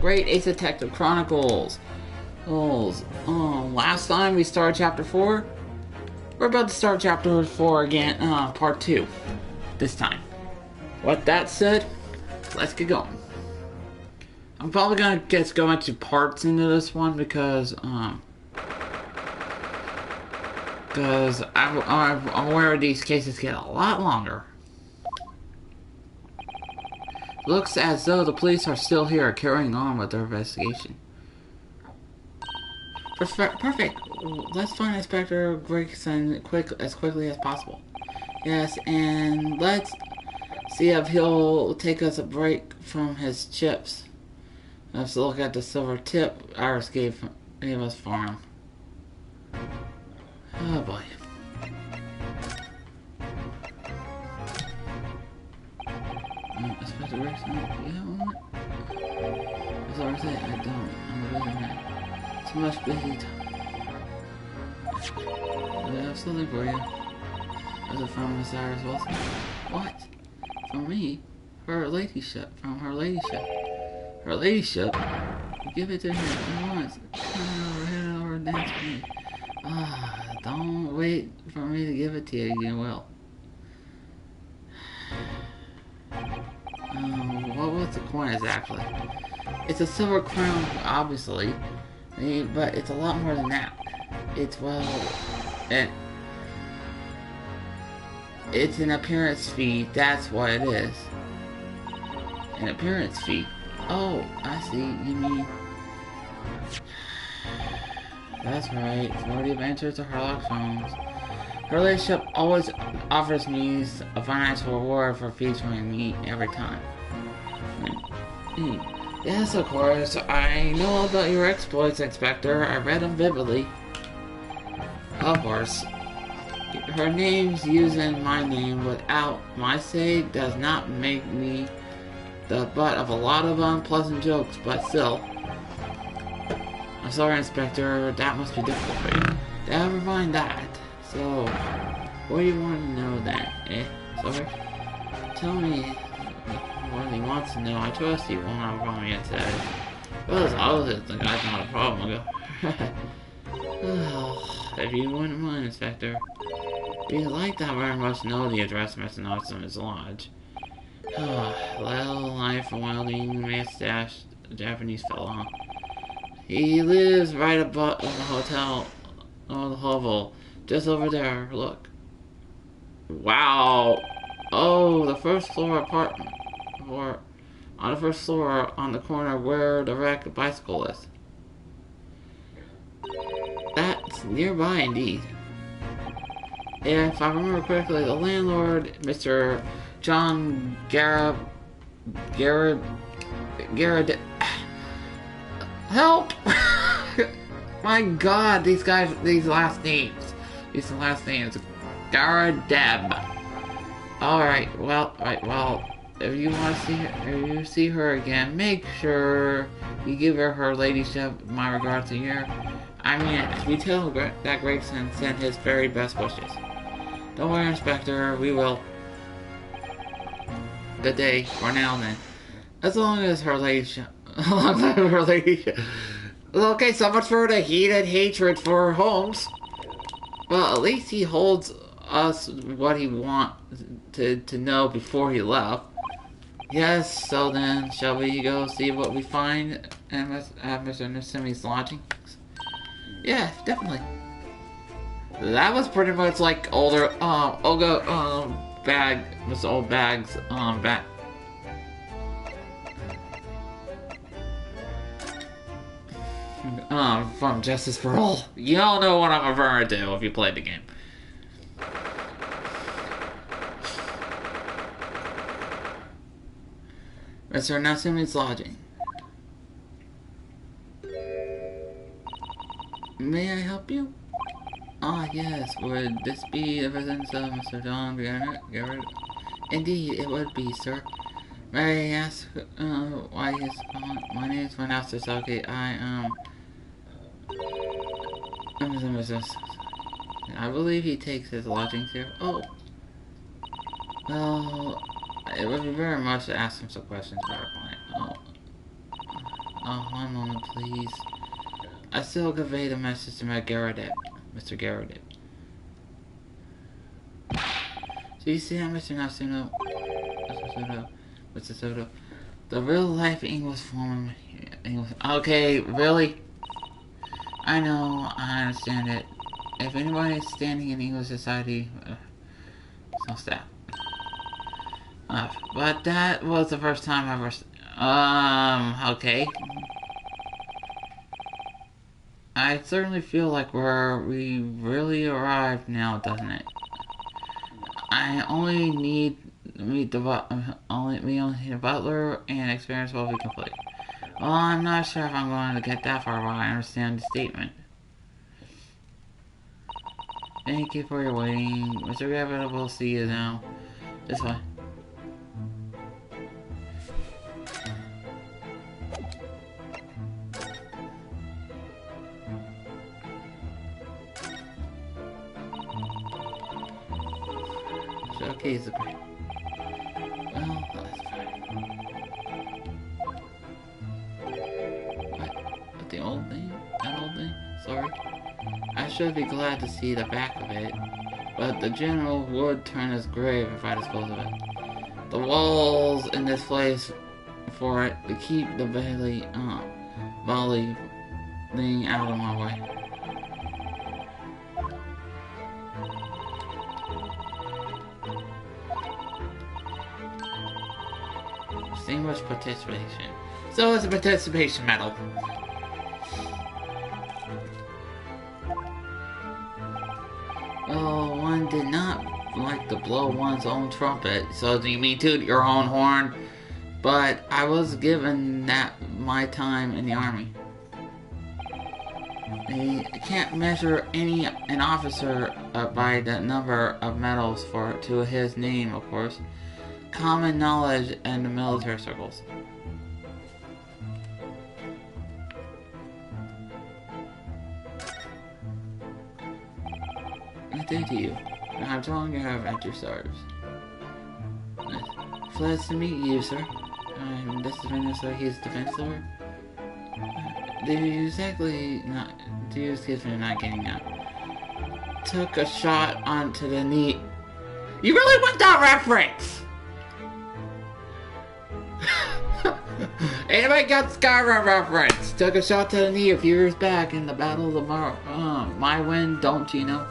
Great Ace Detective Chronicles. Last time we started Chapter 4. We're about to start Chapter 4 again, Part 2. This time. With that said, let's get going. I'm probably gonna just go into parts into this one because I'm aware these cases get a lot longer. Looks as though the police are still here carrying on with their investigation. Perfect. Let's find Inspector Gregson as quickly as possible. Yes, and let's see if he'll take us a break from his chips. Let's look at the silver tip Iris gave us for him. Oh boy. Inspector Gregson, yeah, what? That's all I say. I don't. I'm a busy man. Too much busy time. I have something for you. Was it from Miss Iris Wilson? What? From me? Her ladyship. From her ladyship. Her ladyship? Give it to her at once. Head over and dance with me. Don't wait for me to give it to you. You will. What was the coin exactly? It's a silver crown, obviously. But it's a lot more than that. It's, well... It's an appearance fee. That's what it is. An appearance fee. Oh, I see. You mean... That's right. 40 adventures to Herlock Holmes. Her ladyship always offers me a financial reward for featuring me every time. Yes, of course. I know about your exploits, Inspector. I read them vividly. Of course. Her name's using my name without my say does not make me the butt of a lot of unpleasant jokes, but still. I'm sorry, Inspector. That must be difficult for you. Never mind that. So, what do you want to know then, eh? Sorry? Tell me what he wants to know. I trust he won't have a problem yet today. Well, as always, the guy's not a problem. If you wouldn't mind, Inspector. We'd like to very much know the address Mr. Nelson's lodge. Little life wielding mustache Japanese fellow. He lives right above the hotel, the hovel, just over there. Look. Wow. Oh, the first floor apartment. Or on the first floor, on the corner where the wrecked bicycle is. That's nearby, indeed. If I remember correctly, the landlord, Mr. John Garrett, help! My God, these last names, Garadeb. Alright, well, if you want to see her, if you see her again, make sure you give her ladyship my regards to her. I mean, we tell that Gregson sent his very best wishes. Don't worry, Inspector, we will. Good day, for now then. As long as her ladyship... Okay, so much for the heated hatred for Holmes. Well, at least he holds us what he wanted to know before he left. Yes, so then, shall we go see what we find at Mr. Nelson's lodging? Yeah, definitely. That was pretty much like older, Olga, Mr. Old Bag's, back. From Justice for All. You all know what I'm referring to if you played the game. Mr. Nelson's lodging. May I help you? Ah, yes. Would this be the residence of Mr. John Garrett? Indeed, it would be, sir. May I ask why he is calling? My name is Master Saki. I believe he takes his lodgings here. Oh. Well, it would be very much to ask him some questions about our client. one moment, please. I still convey the message to Mr. Garrett. So you see how Mr. Natsuno, Mr. Soto, the real life English form, okay, really? I know, I understand it. If anybody's standing in English society, so stop. But that was the first time I ever, okay. I certainly feel like we really arrived now, doesn't it? I only need we only need a butler and experience will be complete. Well, I'm not sure if I'm going to get that far, but I understand the statement. Thank you for your waiting. Mr. Rabbit will see you now. This way. Showcase the great. Well, that's fine. What? The old thing? That old thing? Sorry. I should be glad to see the back of it, but the general would turn his grave if I dispose of it. The walls in this place for it to keep the volley thing out of my way. Distinguished participation. So it's a participation medal. Well, one did not like to blow one's own trumpet, so do you mean toot your own horn? But I was given that my time in the army. They can't measure an officer by the number of medals to his name, of course. Common knowledge in the military circles. Good day to you. How long you have at your service? Glad to meet you, sir. This is Minister, he's defense lord. Do you excuse me not getting up? Took a shot onto the knee. You really want that reference? Anybody got Skyrim reference? Took a shot to the knee a few years back in the Battle of the my win, don't you know?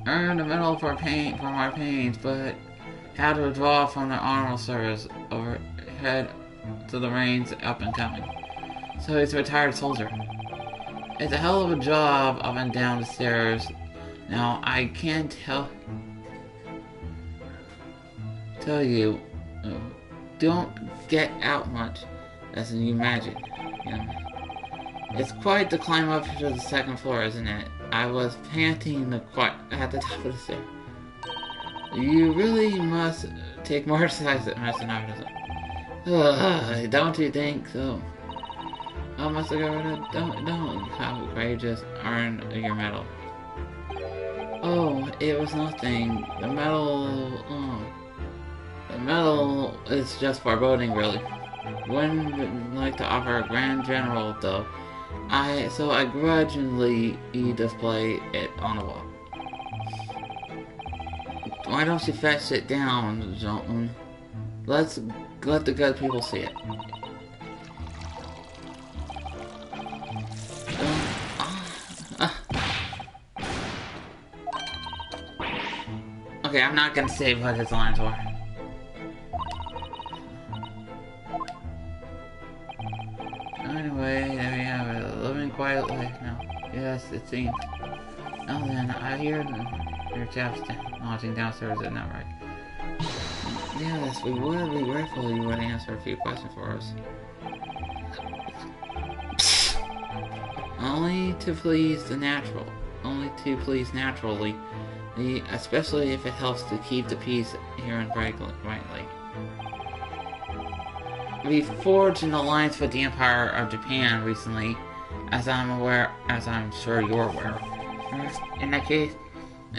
Earned a medal for my pains, but had to withdraw from the honorable service overhead to the reins up and coming. So he's a retired soldier. It's a hell of a job up and down the stairs. Now I can't tell you, don't get out much as you imagine. It's quite the climb up to the second floor, isn't it? I was panting at the top of the stairs. You really must take more exercise at Master Naruto. Don't you think so? Oh, Master Naruto, don't. How courageous earn your medal. Oh, it was nothing. The medal is just foreboding, really. Wouldn't like to offer a grand general, though. So I grudgingly display it on the wall. Why don't you fetch it down, John? Let the good people see it. Okay, I'm not gonna say what his lines were. Anyway, there we have it. Living quiet life now. Yes, it seems. Now then, I hear your chaps launching downstairs, isn't that right? Yes, we would be grateful if you would answer a few questions for us. Only to please naturally, especially if it helps to keep the peace here in Brightly. We forged an alliance with the Empire of Japan recently, as I'm sure you're aware. In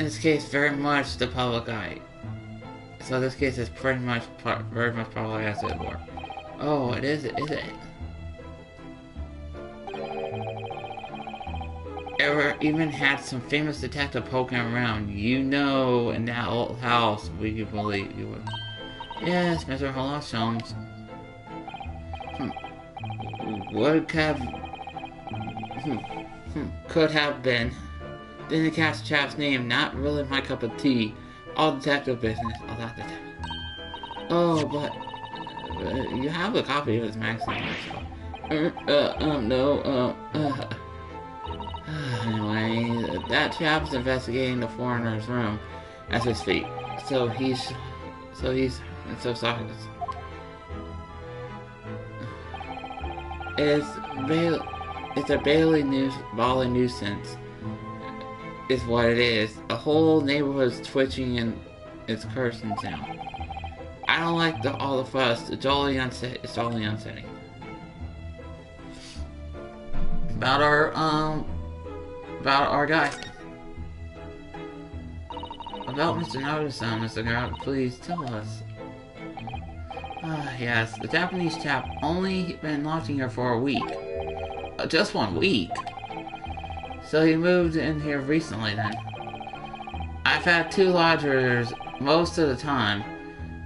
this case, very much the public eye. So this case is pretty much, very much probably as it were. Oh, it is it? Ever even had some famous detective poking around, you know, in that old house, would you believe you would? Yes, Mr. Holmes. What could have been. Didn't catch the chap's name, not really my cup of tea. All detective business, all that detective. Oh, but you have a copy of his magazine, no, Anyway, that chap's investigating the foreigner's room at his feet. So sorry. It's a Bailey nuisance, is what it is. The whole neighborhood's twitching and it's cursing now. I don't like all the fuss. It's totally unsettling. About our guy. About Mr. Naruto-san, Mr. Garrett, please tell us. Yes, the Japanese chap only been lodging here for a week. Just 1 week? So he moved in here recently then. I've had 2 lodgers most of the time.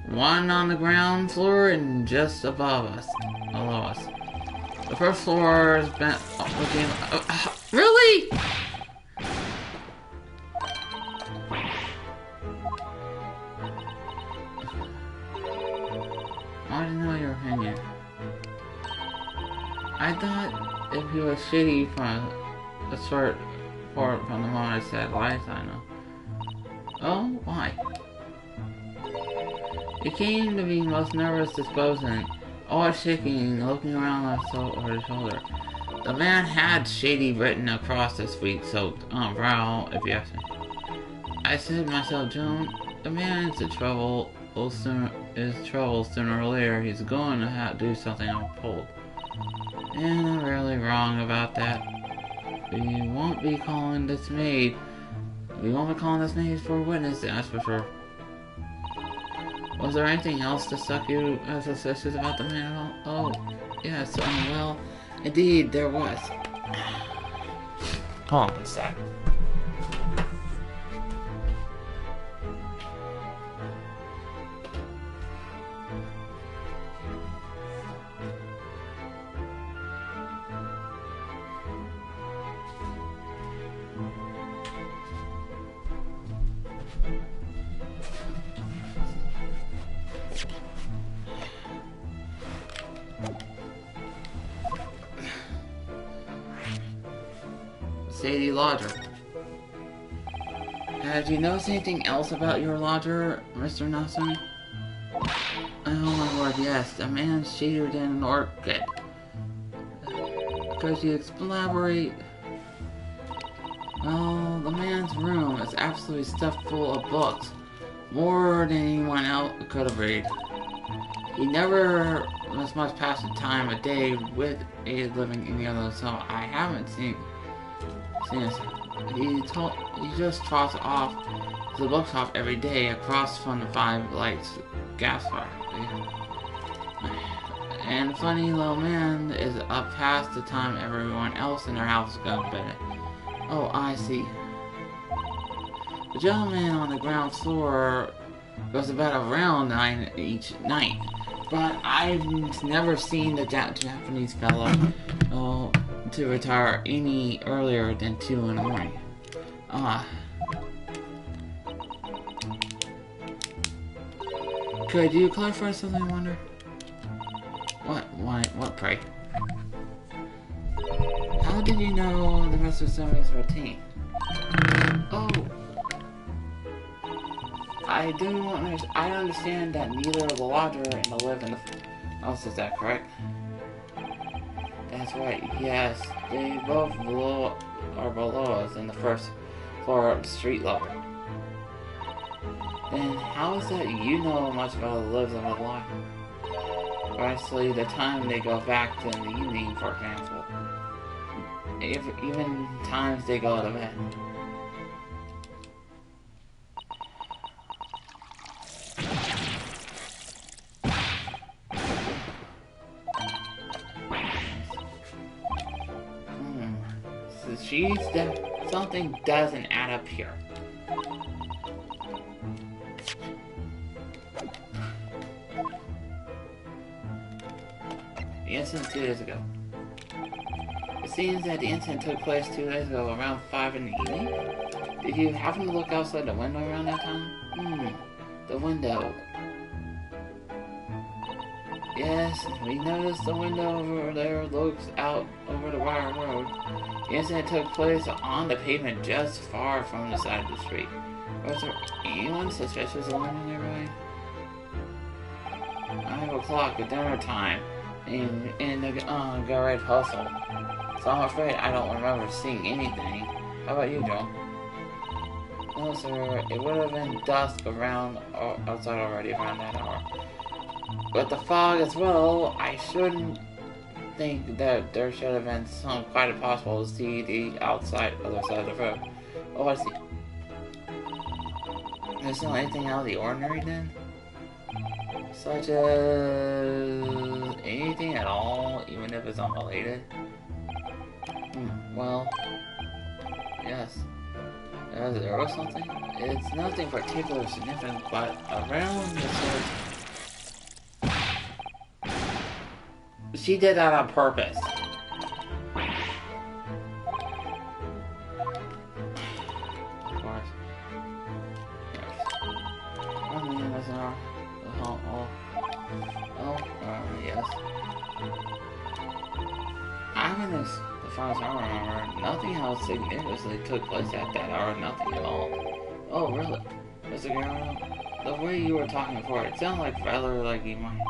One on the ground floor and just below us. The first floor has been really? I didn't know your opinion. I thought if you were shitty from the sort from the moment I said lies, I know. Oh, why? You came to be most nervous disposing, always shaking, looking around over his shoulder. The man had shady written across his sweet-soaked brow, if you ask me. I said to myself, Joan, the man is in trouble. Sooner or later, he's going to have to do something I'm told. And I'm really wrong about that. We won't be calling this maid for a witness, that's for sure. Was there anything else that struck you as suspicious about the man at all? Oh, yes, well, indeed, there was. Hold on a sec. Sadie Lodger. Did you notice anything else about your lodger, Mr. Nelson? Oh my lord, yes. The man's shadier than an orchid. Could you elaborate? Well, the man's room is absolutely stuffed full of books. More than anyone else could have read. He never as much past the time of day with a living any other, so I haven't seen this. He just trots off to the bookshop every day across from the Five Lights gas fire. And the funny little man is up past the time everyone else in their house goes to bed. Oh, I see. The gentleman on the ground floor goes to bed around 9 each night, but I've never seen the Japanese fellow to retire any earlier than 2 in the morning. Could you clarify something, I wonder? What, pray? How did you know the rest of Sammy's routine? Oh! I understand that neither the lodger and the live in the house, is that correct? That's right, yes. They both are below us in the first floor of the street level. Then how is that you know much about the lives of the lodger? Precisely the time they go back to in the evening, for example. Even times they go to bed. Something doesn't add up here. The incident 2 days ago. It seems that the incident took place 2 days ago, around 5 in the evening. Did you happen to look outside the window around that time? The window. Yes, we noticed the window over there looks out over the wire road. The incident took place on the pavement just far from the side of the street. Was there anyone suspicious along nearby? 5 o'clock at dinner time in the garage hustle. So I'm afraid I don't remember seeing anything. How about you, Joe? No, sir. It would have been dusk around outside already around that hour. With the fog as well, I shouldn't think that there should have been some quite impossible to see the other side of the road. Oh, I see. There's not anything out of the ordinary then? Such as anything at all, even if it's unrelated? Well, yes. There was something? It's nothing particularly significant, but around the sort. She did that on purpose. Of course. Yes. As far as I remember, nothing else significantly took place at that hour, nothing at all. Oh, really? Mr. Guerrero? The way you were talking before, it sounded like rather like you might...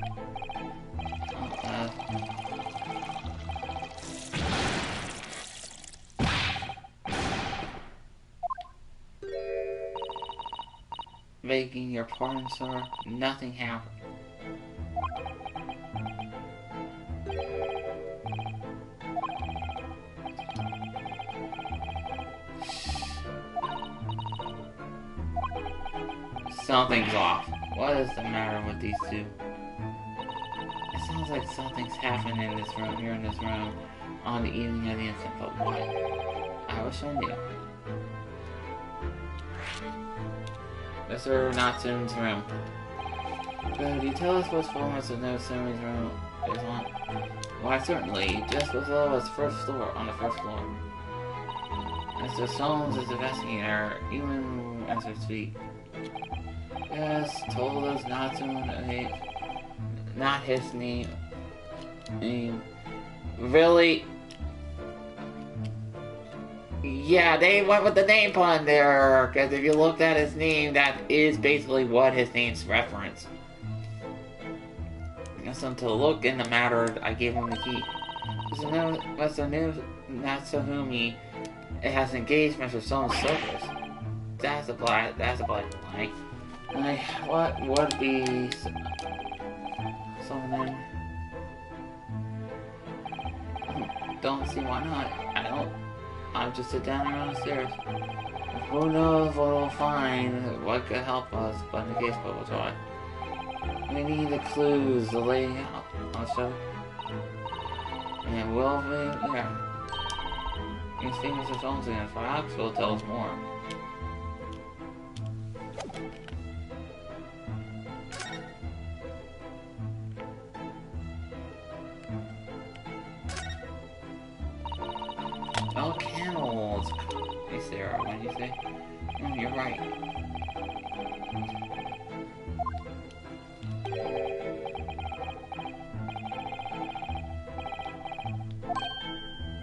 Begging your pardon, sir, nothing happened. Something's off. What is the matter with these two? It sounds like something's happened in this room, here in this room, on the evening of the incident, but what? I wish I knew. Mr. Natsun's room. Could you tell us what floor Mr. Natsun's room is on? Why, certainly, just below us, first floor, on the first floor. Mr. Soames is investigator, even as we speak. Yes, told us Natsun, not his name. Really? Yeah, they went with the name pun there, because if you looked at his name, that is basically what his name's reference. So to look in the matter, I gave him the key. Mr. Natsumi, it has engaged Mr. Soames' service. That's a black lie. What would be something? Don't see why not. I'll just sit down around the stairs. Who knows what we'll find, what could help us, but in the case, but we'll try. We need the clues, the layout, also. And will we, yeah. You see Mr. Jones again, Fox will tell us more. Oh, camels! Hey Sarah, what did you say? You're right.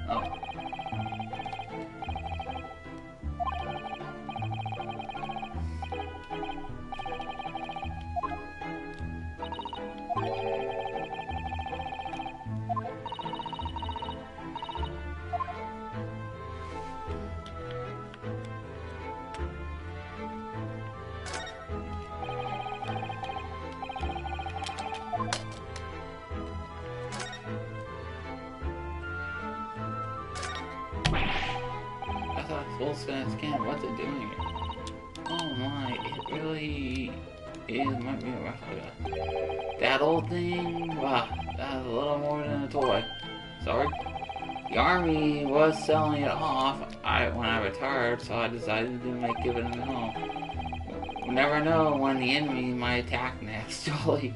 Oh. Full scan, what's it doing here? Oh my, it really might be a replica. That old thing? Wow, that's a little more than a toy. Sorry? The army was selling it off when I retired, so I decided to give it a home. You never know when the enemy might attack next. Jolly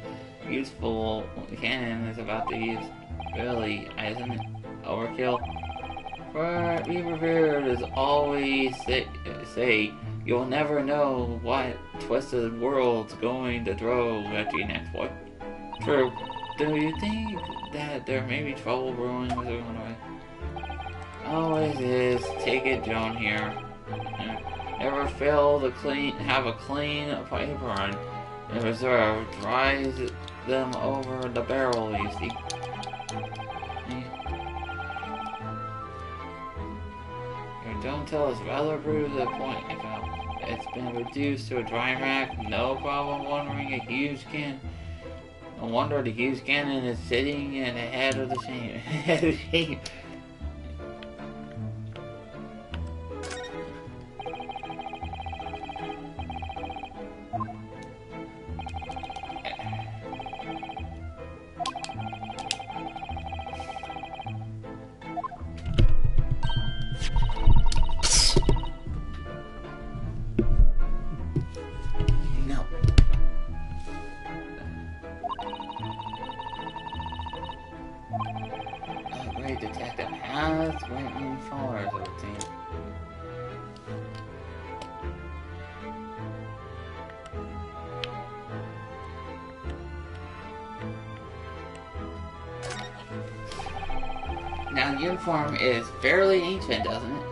useful cannon is about to use. Really, isn't it? Overkill? But be prepared as always say you'll never know what twisted world's going to throw at you next, boy. True. Do you think that there may be trouble brewing with it on the way? Always is. Take it, Joan here. Never fail to have a clean apron in reserve. Dries them over the barrel, you see. Don't tell us rather proves the point. It's been reduced to a dry rack. No problem wondering a huge can. No wonder the huge cannon is sitting in the head of the shame. Detective has written forward to the team. Now the uniform is fairly ancient, doesn't it?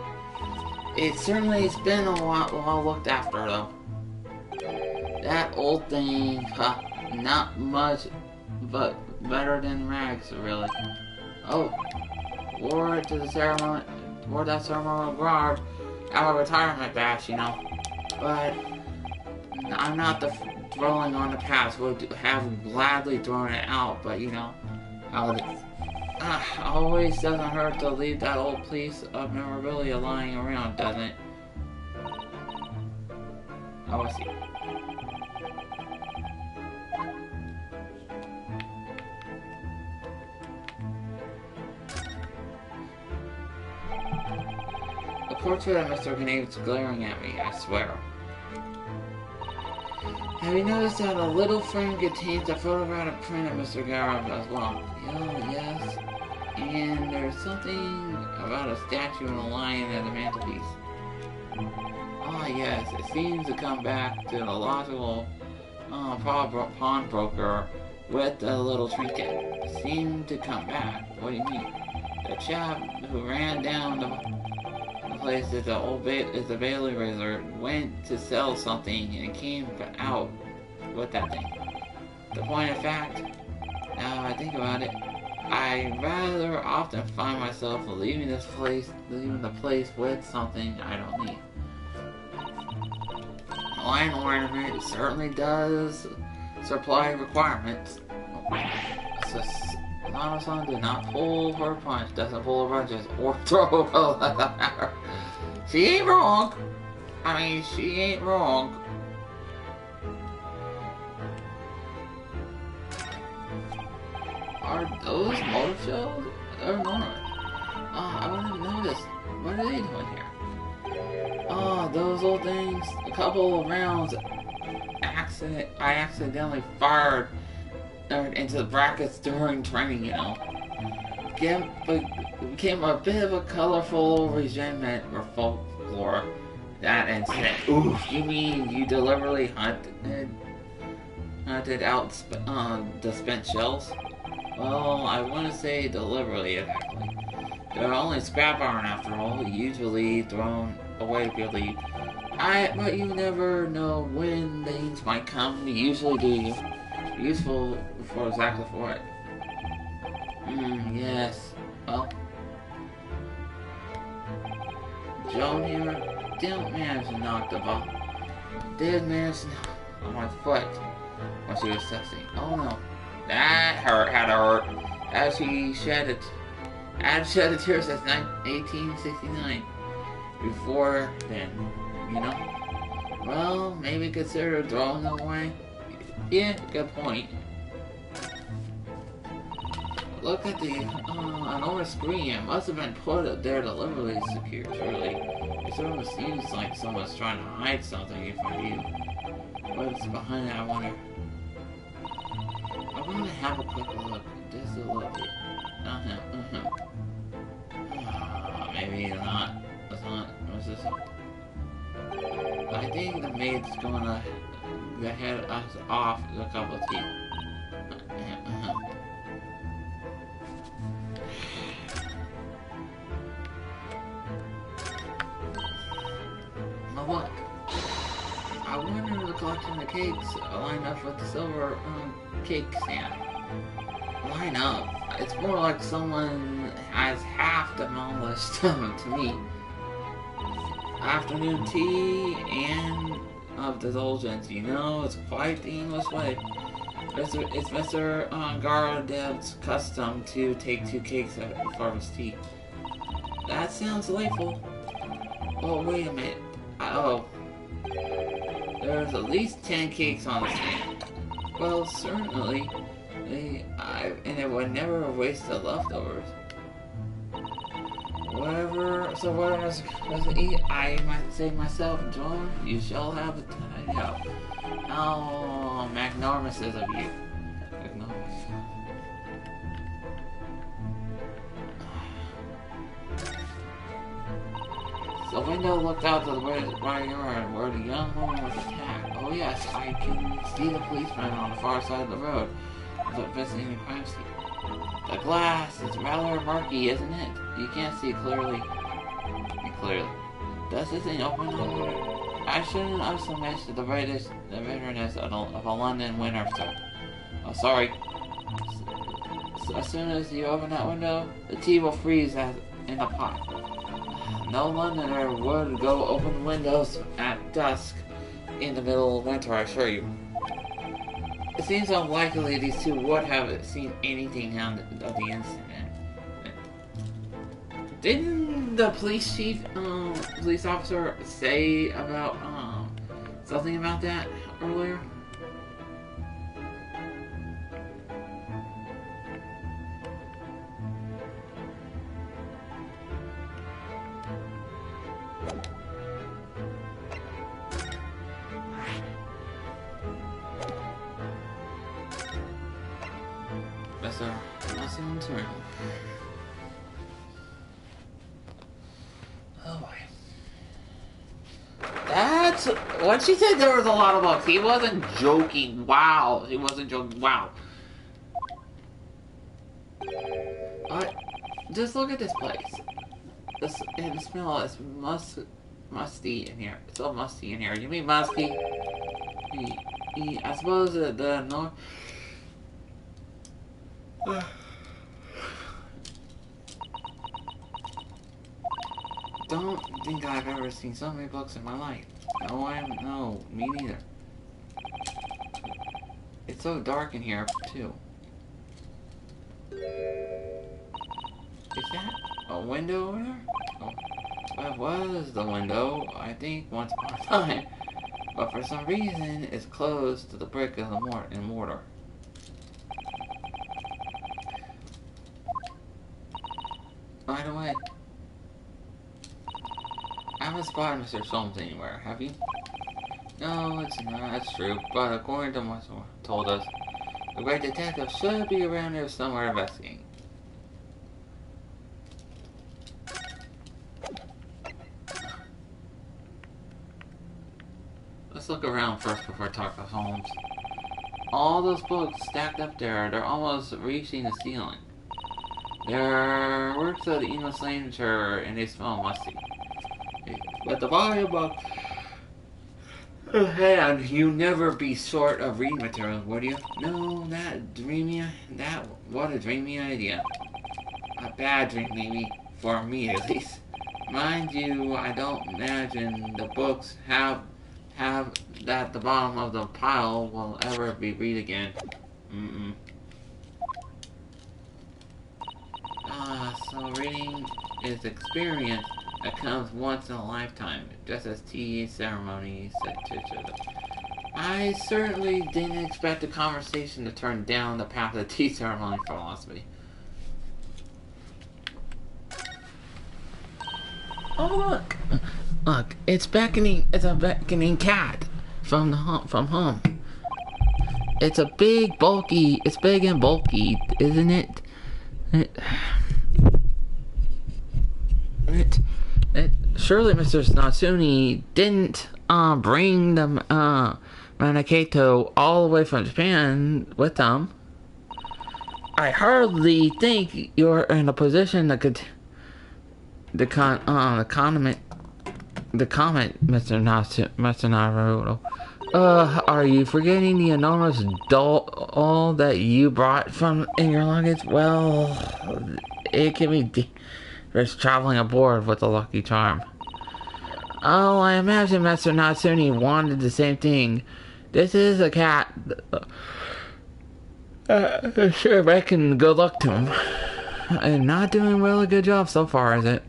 It certainly has been a while well looked after, though. That old thing, not much, but better than rags, really. Oh. Wore that ceremonial garb at a retirement bash, you know. But I'm not throwing on the past. Would have gladly thrown it out, but you know, always doesn't hurt to leave that old piece of memorabilia lying around, doesn't it? Oh, I see. The portrait of Mr. Knave's glaring at me, I swear. Have you noticed that a little frame contains a photographic print of Mr. Garab as well? Oh, yes. And there's something about a statue and a lion at the mantelpiece. Ah, yes. It seems to come back to the logical pawnbroker with a little trinket. Seemed to come back. What do you mean? The chap who ran down the place is the Bailey Razor, went to sell something and came out with that thing. The point of fact, now I think about it, I rather often find myself leaving the place with something I don't need. Lion ornament certainly does supply requirements. Lana-san did not pull her punch, doesn't pull her punches, or throw her. She ain't wrong. I mean, she ain't wrong. Are those motor shells? Or not? I wouldn't notice. What are they doing here? Oh, those old things. A couple of rounds. I accidentally fired into the brackets during training, you know. Became a bit of a colorful resentment or folklore. That incident. Oof, you mean you deliberately hunted out the spent shells? Well, I want to say deliberately, exactly. They're only scrap iron after all, usually thrown away if you leave. But you never know when things might come, usually do you. Useful for exactly for it. Yes. Well, Joan here didn't manage to knock the ball. Did manage to knock on my foot when she was testing. Oh no. That had to hurt. As she shed a tear since 1869. Before then, you know. Well, maybe consider throwing them away. Yeah, good point. Look at the enormous screen. It must have been put up there deliberately secure, surely. It sort of seems like someone's trying to hide something from you. What's behind it, I wonder? I want to have a quick look. Just a little bit. Maybe not. It's not. What's this? I think the maid's gonna head us off with a cup of tea. Now look. I wonder if the collection of cakes line up with the silver cake stand. Line up? It's more like someone has half demolished them to me. Afternoon tea and of indulgence, you know, it's quite the English way. It's Mr. Garadeb's custom to take 2 cakes for his tea. That sounds delightful. Oh, wait a minute. Oh. There's at least 10 cakes on the stand. Well, certainly. And it would never waste the leftovers. Whatever I was supposed to eat, I might say myself, John, you shall have it. How magnanimous is of you. The window looked out to the right yard where the young woman was attacked. Oh yes, I can see the policeman on the far side of the road, but visiting the crime scene. The glass is rather murky, isn't it? You can't see clearly. Does this thing open over? I shouldn't underestimate the bitterness of a London winter, sir. Oh, sorry. So as soon as you open that window, the tea will freeze in the pot. No Londoner would go open windows at dusk in the middle of winter, I assure you. It seems unlikely these two would have seen anything of the incident. Didn't the police chief, police officer say about, something about that earlier? Oh boy. That's what she said. There was a lot of bugs. He wasn't joking. Wow. He wasn't joking. Wow. Just look at this place. And the smell is musty in here. It's so musty in here. You mean musty? I suppose the no. Don't think I've ever seen so many books in my life. No, me neither. It's so dark in here, too. Is that a window over there? Oh, well, it was the window, I think, once upon a time. But for some reason, it's closed to the brick of the mortar. By the way, I haven't spotted Mr. Solmes anywhere, have you? No, it's not, that's true, but according to what told us, the great detective should be around here somewhere investigating. Let's look around first before I talk to Holmes. All those books stacked up there, they're almost reaching the ceiling. They're works of the English literature and they smell musty. But the volume of hand, you never be short of reading material, would you? No, what a dreamy idea. A bad dream, maybe, for me at least. Mind you, I don't imagine the books have that the bottom of the pile will ever be read again. So reading is experience that comes once in a lifetime, just as tea ceremonies, etc. I certainly didn't expect the conversation to turn down the path of tea ceremony philosophy. Oh look! Look, it's beckoning. It's a beckoning cat from home. It's a big, bulky. It's big and bulky, isn't it? Surely Mr. Natsuni didn't bring the Manikato all the way from Japan with them. I hardly think you're in a position that could the comment, Mr. Naruto. Are you forgetting the enormous doll that you brought from in your luggage? Well, it can be dangerous traveling aboard with a Lucky Charm. Oh, I imagine Mr. Natsuni wanted the same thing. This is a cat. Sure, I reckon good luck to him. I'm not doing a really good job so far, is it?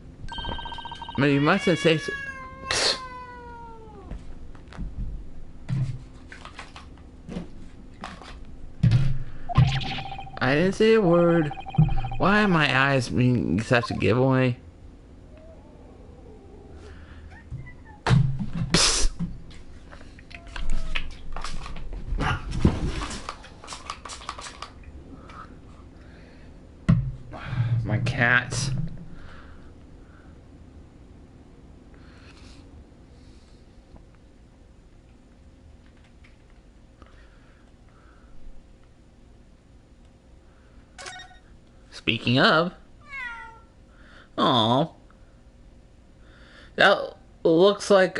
But you mustn't say so. I didn't say a word. Why are my eyes being such a giveaway? My cats. Speaking of, oh, that looks like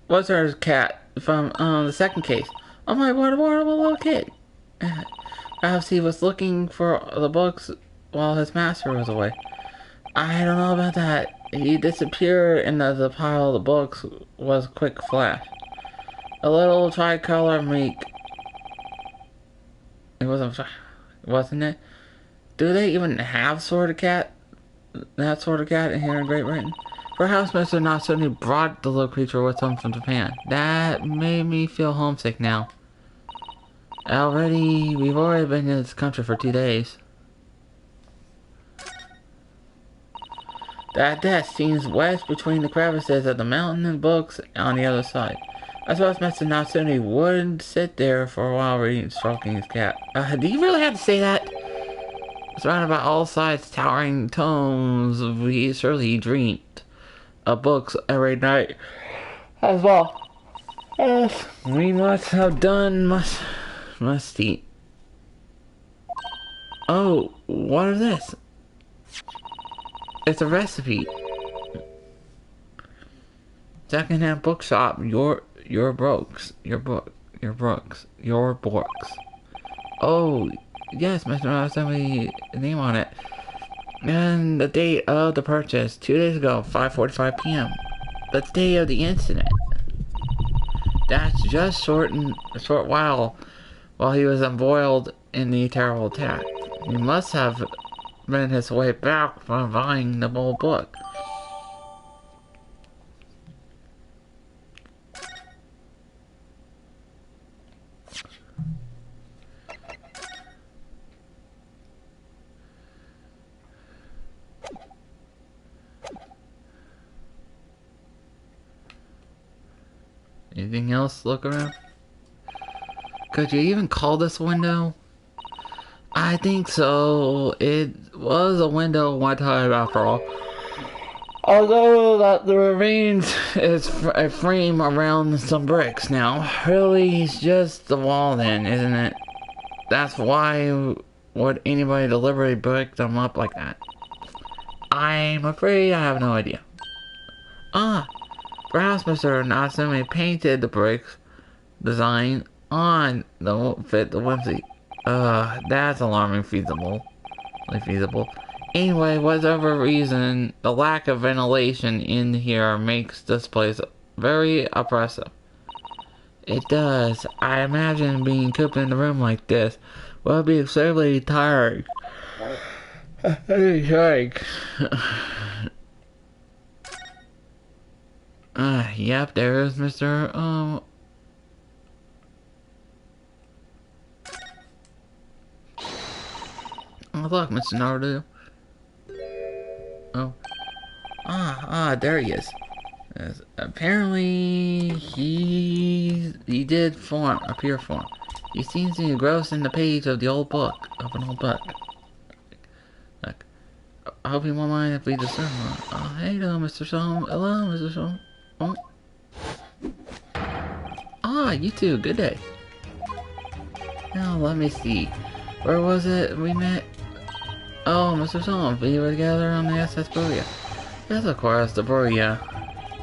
what's our cat from the second case? Oh my, what a little kid! Perhaps he was looking for the books while his master was away. I don't know about that. He disappeared and the pile of the books was a quick flash. A little tricolor make. It wasn't it? Do they even have that sort of cat in here in Great Britain? Perhaps Mr. Natsuni brought the little creature with him from Japan. That made me feel homesick now. We've already been in this country for 2 days. That desk seems wedged between the crevices of the mountain and books on the other side. I suppose Mr. Natsuni would sit there for a while reading, stroking his cat. Do you really have to say that? Surrounded by all sides, towering tomes, surely he dreamed of books every night as well. Yes, we must have done must eat. Oh, what is this? It's a recipe. Secondhand bookshop. Your books. Oh, yes, Mr. Natsumi, name on it. And the date of the purchase, 2 days ago, 5:45 p.m. The day of the incident. That's just a short while he was embroiled in the terrible attack. He must have been his way back from buying the whole book. Anything else? Look around. Could you even call this a window? I think so. It was a window one time after all. Although that the remains is a frame around some bricks now. Really, it's just the wall then, isn't it? That's why would anybody deliberately break them up like that? I'm afraid I have no idea. Perhaps Mr. Natsumi painted the bricks design on the fit the whimsy. That's alarmingly feasible. Anyway, whatever reason, the lack of ventilation in here makes this place very oppressive. It does. I imagine being cooped in a room like this will be extremely tiring. Yep, there's Mr. Oh, look, Mr. Naruto. Oh. Ah, there he is. Yes, apparently, he did appear form. He seems to be engrossed in the page of an old book. Look, I hope you won't mind if we disturb him. Oh, hey there, Mr. Shalom. Hello, Mr. Shalom. Oh. Ah, you too. Good day. Now, let me see. Where was it we met? Oh, Mr. Shalom. We were together on the SS Buria. Yes, of course, the Buria.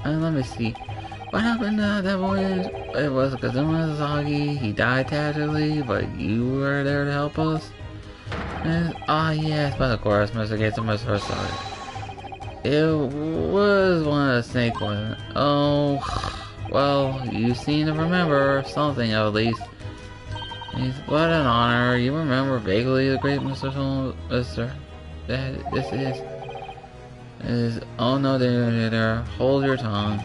Let me see. What happened to that voyage? It was Kazuma Sasagi. He died tragically, but you were there to help us? Yes, but of course, Mr. Gates was first sorry. It was one of the snake ones. Oh, well, you seem to remember something at least. What an honor. You remember vaguely the great Mr. This is oh no, there. Hold your tongue.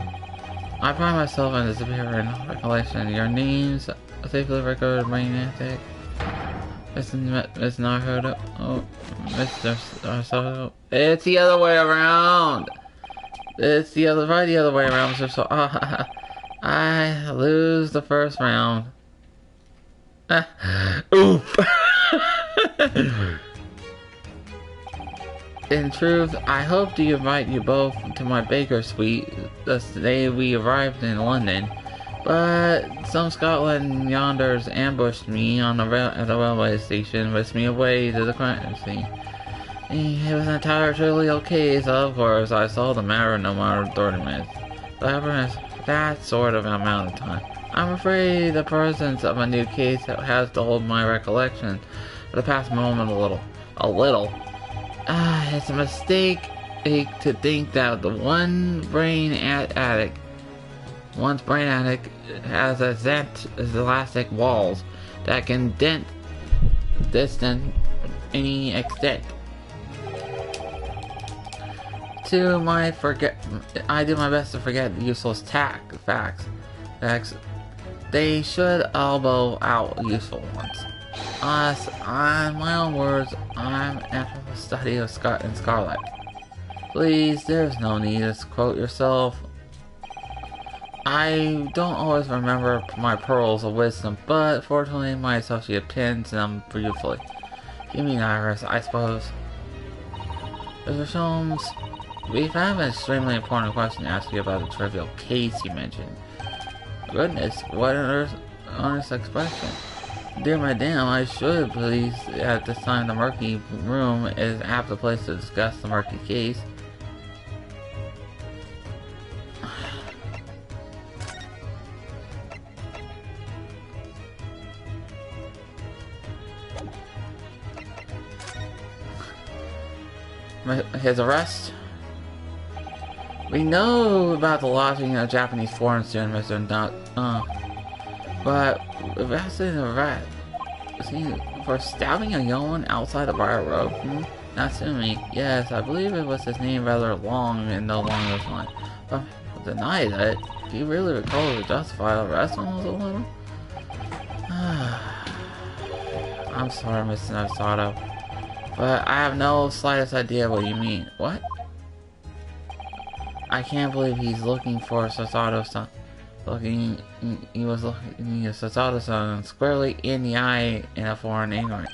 I pride myself on disappearing recollection. Your name's safely recorded magnetic. It's not heard of. Oh, Mr. It's the other way around. It's the other way around, Mr. So. I lose the first round. Oof. In truth, I hoped to invite you both to my baker suite the day we arrived in London, but some Scotland yonders ambushed me on at the railway station, whisked me away to the crime scene. It was an entirely okay, so of course I solved the matter in no more than 30 minutes. But that sort of amount of time. I'm afraid the presence of a new case has dulled my recollection of the past moment a little. It's a mistake to think that one's brain attic has elastic walls that can distance any extent. I do my best to forget useless facts. They should elbow out useful ones. On my own words, I'm after the study of Scarlet. Please, there's no need to quote yourself. I don't always remember my pearls of wisdom, but fortunately my associate pins them beautifully. Give me an iris, I suppose. Mr. Sholmes, we have an extremely important question to ask you about the trivial case you mentioned. Goodness, what an honest expression. Dear Madame, I should please at this time the murky room is apt the place to discuss the murky case. His arrest? We know about the lodging of a Japanese foreign student, Mr. But arrested a rat. For stabbing a young one outside the bar road? Not to me. Yes, I believe it was his name rather long and no longer those lines. But denied it. Do you really recall the justified arrest almost a little? I'm sorry, Mr. Nasato, but I have no slightest idea what you mean. What? I can't believe he's looking for Sasato's-san. He was looking at Sasato's-san squarely in the eye in a foreign ignorance.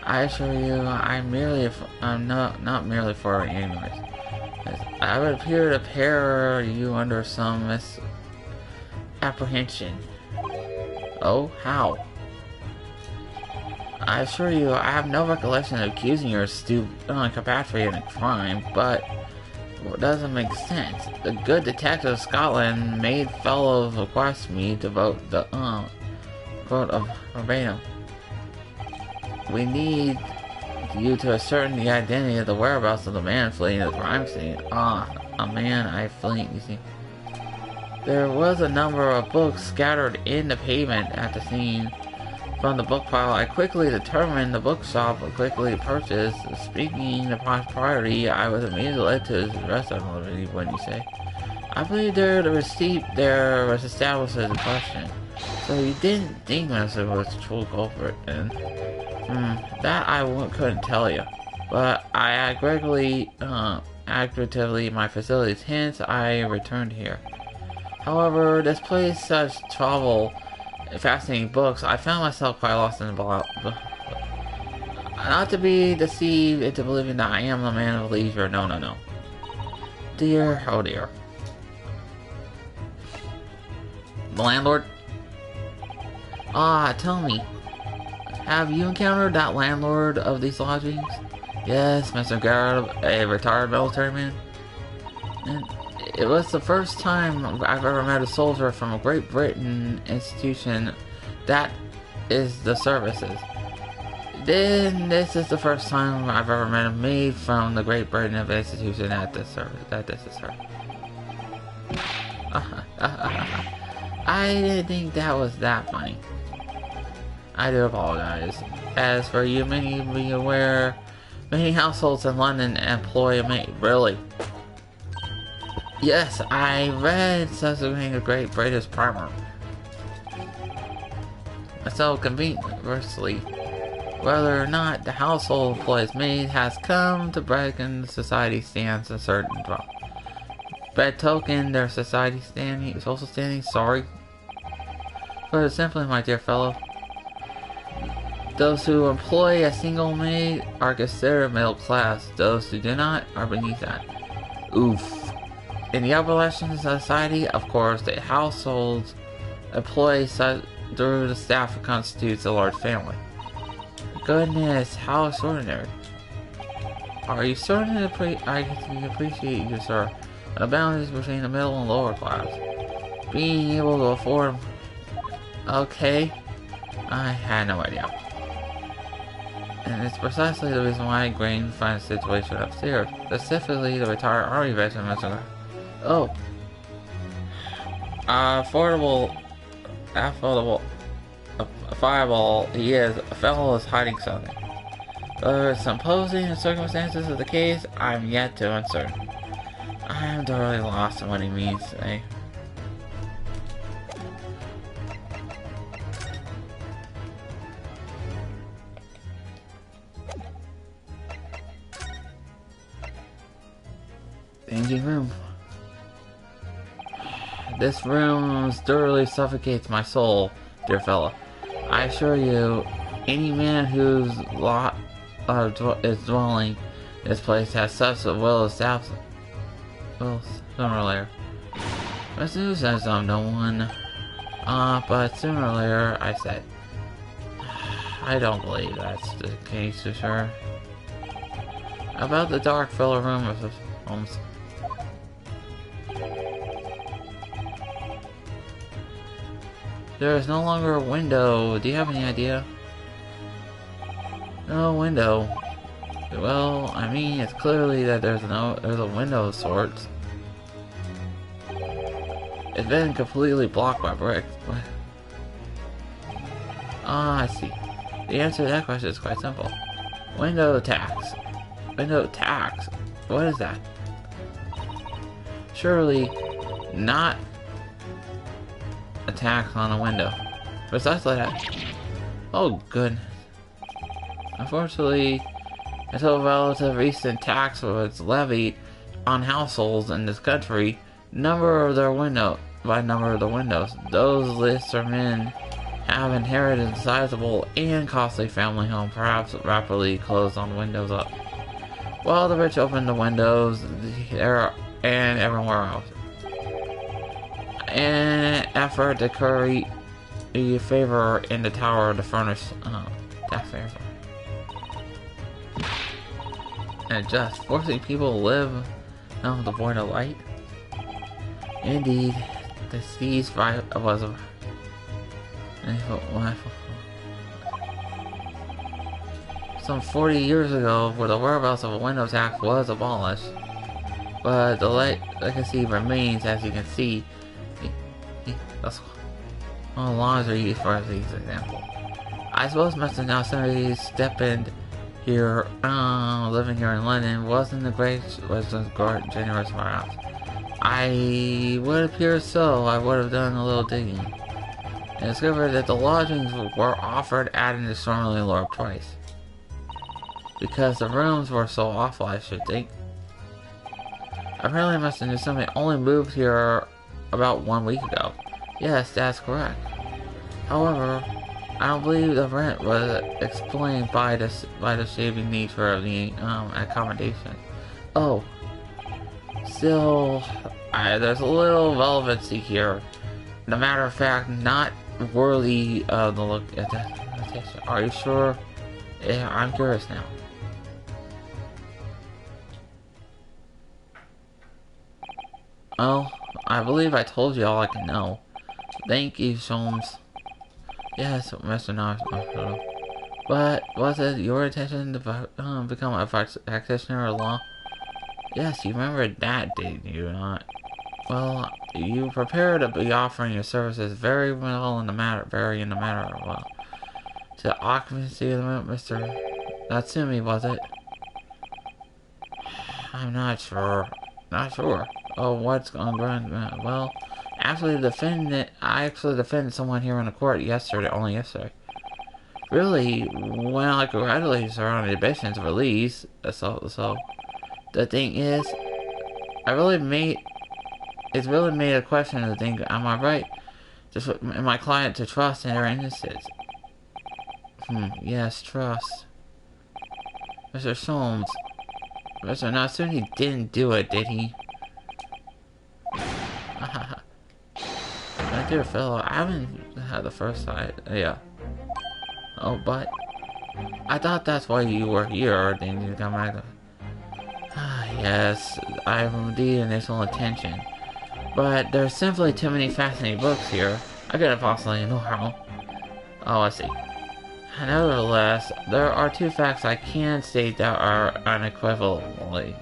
I assure you, I'm not merely for ignorance. I would appear to pair you under some misapprehension. Oh, how? I assure you, I have no recollection of accusing your capacity in a crime, but it doesn't make sense. The good detective of Scotland made fellows request me to vote of verbatim. We need you to ascertain the identity of the whereabouts of the man fleeing the crime scene. A man fleeing, you see. There was a number of books scattered in the pavement at the scene. From the book pile, I quickly determined the bookshop would quickly purchase. Speaking of priority, I was immediately led to his arrest. I don't know what you say. I believe the receipt there was established as a question. So you didn't think Master was the true culprit, then? That I couldn't tell you. But I greatly actively my facilities, hence I returned here. However, this place such travel fascinating books, I found myself quite lost in the not to be deceived into believing that I am the man of leisure. No, no, no. Dear, oh dear. The landlord? Ah, tell me. Have you encountered that landlord of these lodgings? Yes, Mr. Garrett, a retired military man. And it was the first time I've ever met a soldier from a Great Britain institution that is the services. Then this is the first time I've ever met a maid from the Great Britain institution at this service. I didn't think that was that funny. I do apologize. As for you, many be aware, many households in London employ a maid. Really? Yes, I read subsequently a Great British primer. So conversely, whether or not the household employs maid has come to reckon society stands a certain drop. Betoken their social standing, sorry. Put it simply, my dear fellow, those who employ a single maid are considered middle class. Those who do not are beneath that. Oof. In the upper echelons of society, of course, the households employ through the staff constitutes a large family. Goodness, how extraordinary. Are you certain I can appreciate you, sir? The boundaries between the middle and lower class. Being able to afford... Okay. I had no idea. And it's precisely the reason why Grain finds the situation upstairs. Specifically, the retired army veteran, Mr. Oh. Affordable, fireball, he is. A fellow is hiding something. Whether it's imposing the circumstances of the case, I'm yet to uncertain. I am totally lost in what he means today. Changing room. This room thoroughly suffocates my soul, dear fellow. I assure you, any man whose lot is dwelling this place has such a well-established sooner or later. But Sue says I'm no one. But sooner or later, I said. I don't believe that's the case for sure. About the dark filler room of the homes. There is no longer a window. Do you have any idea? No window. Well, I mean, it's clearly that there's a window of sorts. It's been completely blocked by bricks. Ah, I see. The answer to that question is quite simple. Window tax. Window tax? What is that? Surely not a tax on a window. Precisely that. Oh, goodness. Unfortunately, until a relative recent tax was levied on households in this country, number of the windows. Those lists of men have inherited a sizable and costly family home, perhaps rapidly closed on windows up, while the rich open the windows there and everywhere else. In an effort to curry favor in the tower to furnish taxpayers. And just forcing people to live devoid of light. Indeed, the siege was a some 40 years ago, where the whereabouts of a window tax was abolished, but the legacy remains, as you can see. That's laundry for these example. I suppose Mr. Now somebody stepping here, living here in London, wasn't the generous perhaps. I would appear so. I would have done a little digging and discovered that the lodgings were offered at an extremely low price. Because the rooms were so awful, I should think. Apparently Mr. Nusumi only moved here about 1 week ago. Yes, that's correct. However, I don't believe the rent was explained by the shaving nature of the accommodation. Oh, still, there's a little relevancy here. No matter of fact, not worthy of the look at that. Are you sure? Yeah, I'm curious now. Oh, I believe I told you all I can know. Thank you, Sholmes. Yes, Mr. Naruto. But was it your intention to become a practitioner of law? Yes, you remember that, did you not? Well, you prepare to be offering your services very well in the matter, well, to the occupancy of the room, Mr. Natsumi, was it? I'm not sure. Not sure. Oh, what's going on? Well, I actually defended someone here in the court only yesterday. Really? Well, I congratulate you, sir, on the admission's release. So, the thing is, it's really made a question of the thing, am I right? Just my client to trust in their innocence. Yes, trust. Mr. Sholmes. Mr. Natsumi didn't do it, did he? My dear fellow, I haven't had the first sight. Yeah. Oh, but I thought that's why you were here, didn't you come back? Yes, I have indeed initial attention. But there's simply too many fascinating books here. I couldn't possibly know how. Oh, I see. Nevertheless, there are two facts I can state that are unequivocally.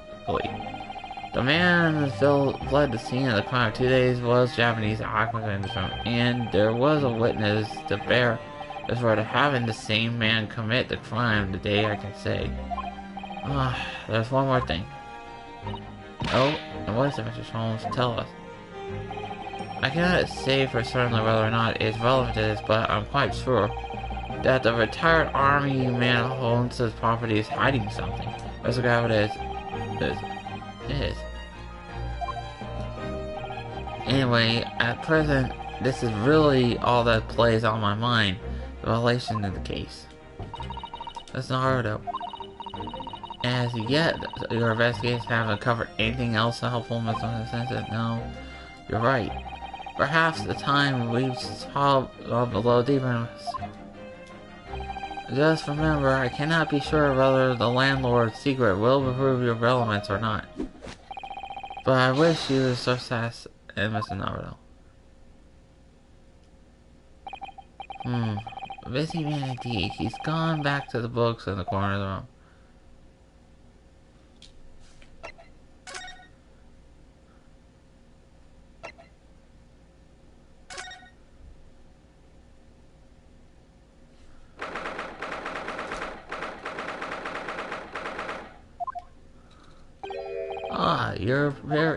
The man fled the scene of the crime 2 days was Japanese occupant, and there was a witness to bear as for having the same man commit the crime the day I can say. There's one more thing. Oh, and what is it, Mr. Holmes? Tell us. I cannot say for certain whether or not it's relevant to this, but I'm quite sure that the retired army man who owns his property is hiding something. Let's look at what it is. Anyway, at present, this is really all that plays on my mind, the relation to the case. That's Naruto. As yet, your investigations haven't covered anything else helpful, Mr. Sensei. No, you're right. Perhaps the time we've solved below deeper. Just remember, I cannot be sure whether the landlord's secret will prove your relevance or not. But I wish you success, Mr. Naruto. Busy man indeed. He's gone back to the books in the corner of the room.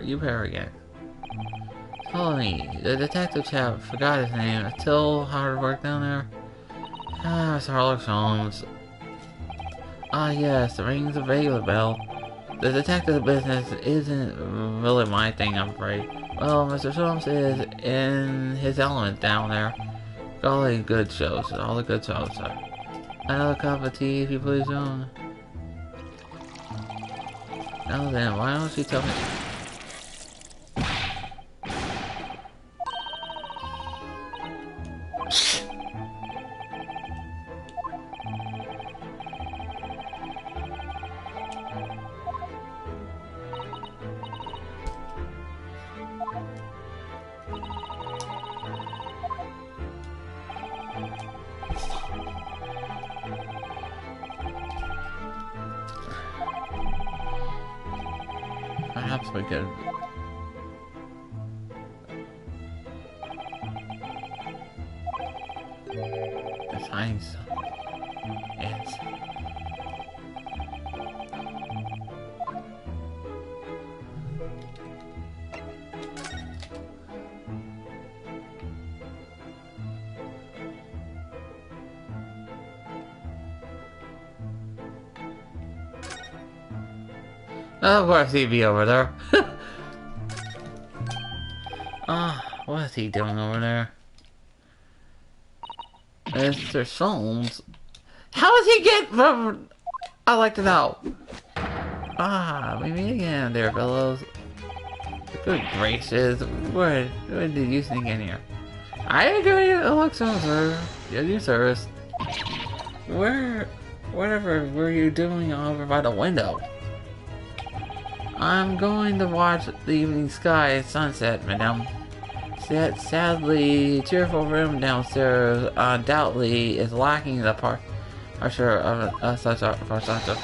You're here again. Follow me. The detective chap forgot his name. Still hard work down there. Sherlock Holmes. Yes, the rings a regular bell. The detective business isn't really my thing, I'm afraid. Well, Mr. Holmes is in his element down there. All the good shows, sir. Another cup of tea, if you please, John. Now then, why don't you tell me? Perhaps we could... find some answer. Of course he'd be over there. Ah, what is he doing over there? Mr. Solms? How does he get from... I'd like to know. Ah, we meet again there, fellows. Good gracious, what did you sneak in here? I agree, Alexa, sir. Yes, your service. Whatever were you doing over by the window? I'm going to watch the evening sky at sunset, madame. That sadly cheerful room downstairs undoubtedly is lacking the pressure of such a.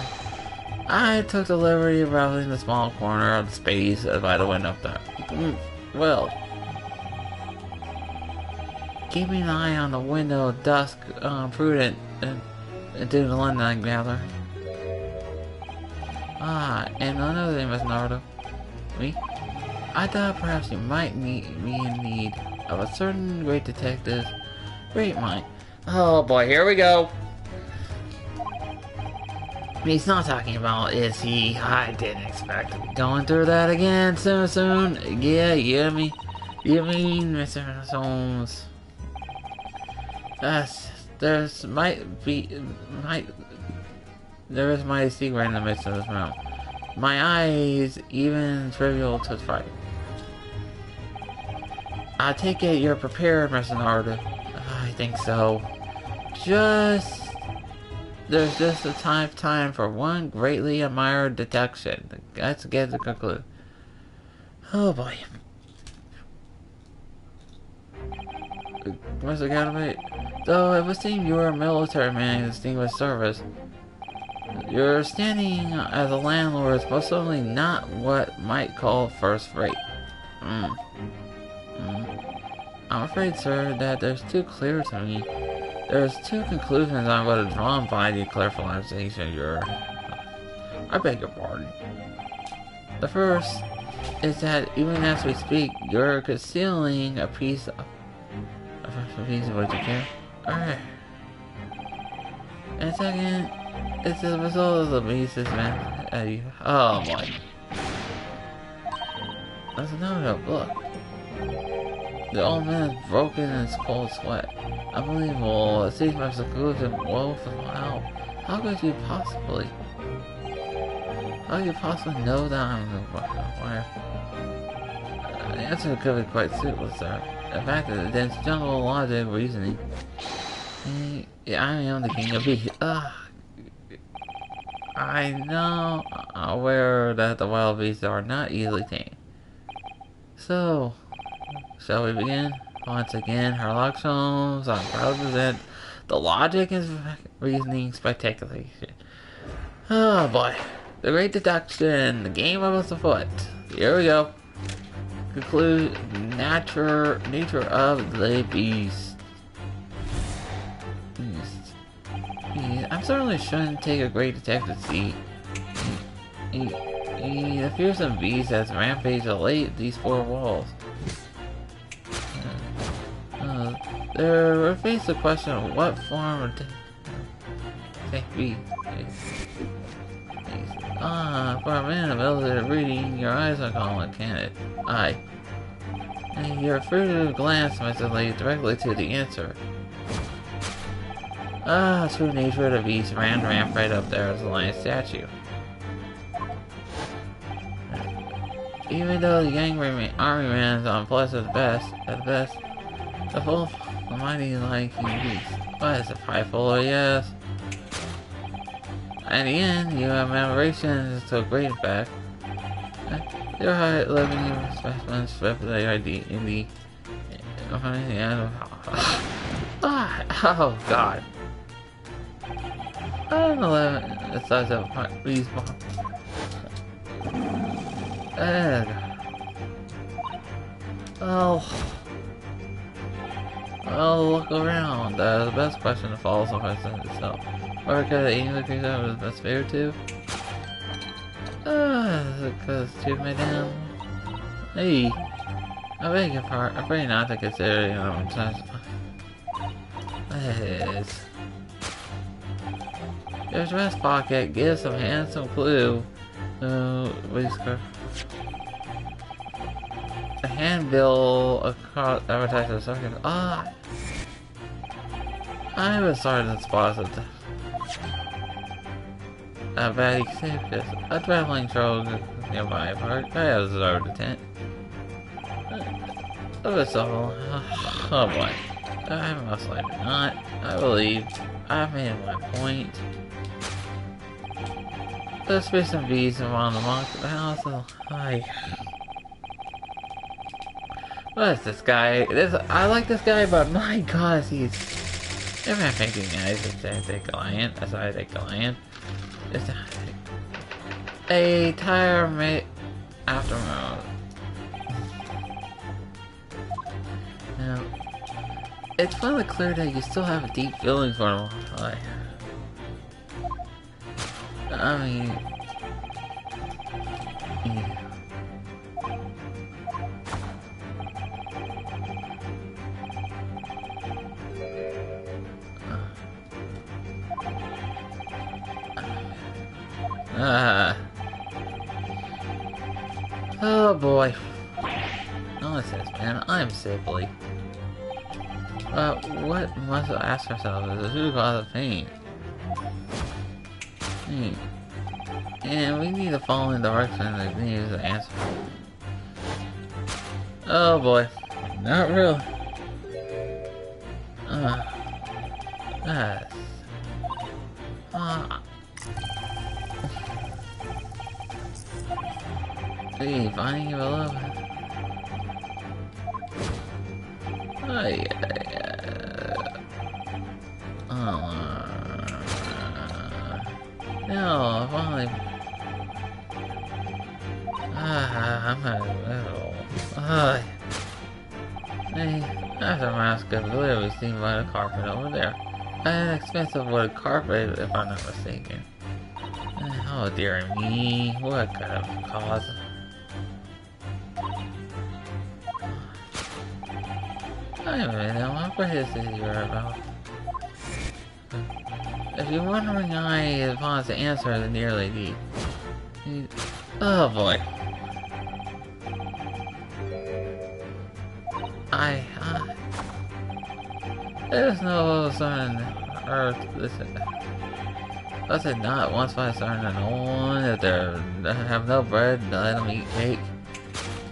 I took the liberty of browsing the small corner of the space by the window there. Well, keeping an eye on the window dusk, prudent, into the London, I gather. Ah, and another thing, Miss Nardo. Me? I thought perhaps you might be in need of a certain great detective's great mind. Oh boy, here we go. He's not talking about, is he? I didn't expect to be going through that again so soon. Yeah, you mean, Mr. Holmes? There is mighty secret in the midst of this room. My eyes, even trivial to fight. I take it you're prepared, Mr. Nardo. I think so. There's just a time for one greatly admired detection. Let's get to conclude. Oh boy. Mr. Academy, though it would seem you're a military man in distinguished service, your standing as a landlord is most certainly not what might call first rate. I'm afraid, sir, that there's too clear to me. There's two conclusions I'm going to draw by the clarification you're... I beg your pardon. The first is that even as we speak, you're concealing a piece of what you care. Alright. And second, it's the result of the basis, man. Oh boy. That's another look. The old man is broken in his cold sweat. Unbelievable. It seems my seclusion woeful. How could you possibly know that I'm the wife? The answer could be quite simple, sir. The fact that it's general logic reasoning. I am the king of beasts. I know, aware that the wild beasts are not easily tamed. So, shall we begin? Once again, Sherlock Holmes, I'm proud to present the logic and reasoning speculation. Oh boy. The great deduction, the game of the foot. Here we go. Conclude nature of the beast. I'm certainly shouldn't take a great detective seat. The fearsome beast has rampaged late these four walls. There faced the question of what form of be. For a man of elevated reading, your eyes are calling candid. And your furtive glance must lead directly to the answer. True nature of the beast ran right up there as a lion statue. Even though the gang army man is unpleasant at best, the full mighty like beast. What is a prideful, yes? At the end, you have admiration to a great effect. Your heart living your specimens flip the ID in the oh god. I'm 11 the size of a please bomb. Oh, look around. The best question that follows on question itself. Or because the English creature was the best favorite too? Because two madame. Hey, I beg your pardon. I'm afraid not to consider, Yes. Your dress pocket gives some handsome clue. Whisker. handbill across advertised the circuit. Ah, I was sorry to spot it. A bad exhibit. A traveling troll nearby park. I observed the tent. That's all. Oh boy. I most likely not. I believe I've made my point. There's fish and bees around the market house. What is this guy? I like this guy, but my god, he's... If I'm thinking guys, it's a client. That's why I take a client. It's a tire mate aftermath. Now, it's finally clear that you still have deep feelings for him. I mean, yeah. Oh boy. Nonsense, man. I'm sickly. What must I ask ourselves is who caused the pain? And we need to follow in the direction that needs the answer. Oh boy. Not really. Hey, finding you beloved. Oh yeah. No, finally. I'm not little. Hey, that's a mask of literally seen by the carpet over there. An expensive wood carpet, if I'm not mistaken. Oh dear me, what kind of cause? I don't really know what this is you're about. If you're wondering, I want to answer the dear lady. Oh boy. There's no sun on earth. Listen. Was it not once by a sun and no one that they have no bread to let them eat cake?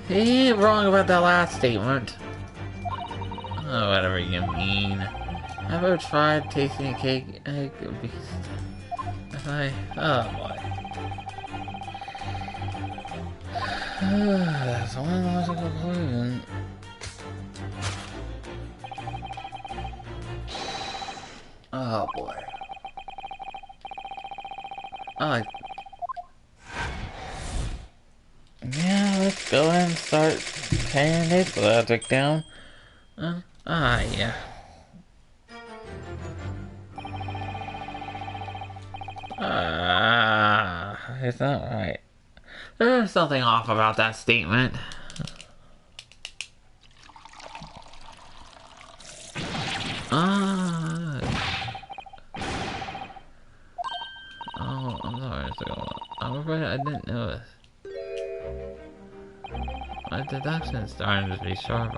He ain't wrong about that last statement. Oh, whatever you mean. Have you ever tried tasting a cake? Egg beast. Oh boy. That's one logical conclusion. Oh boy. Yeah, let's go ahead and start paying this logic down. Yeah. It's not right. There's something off about that statement. Oh, I'm sorry. I'm afraid I didn't notice. My deduction's starting to be sharp.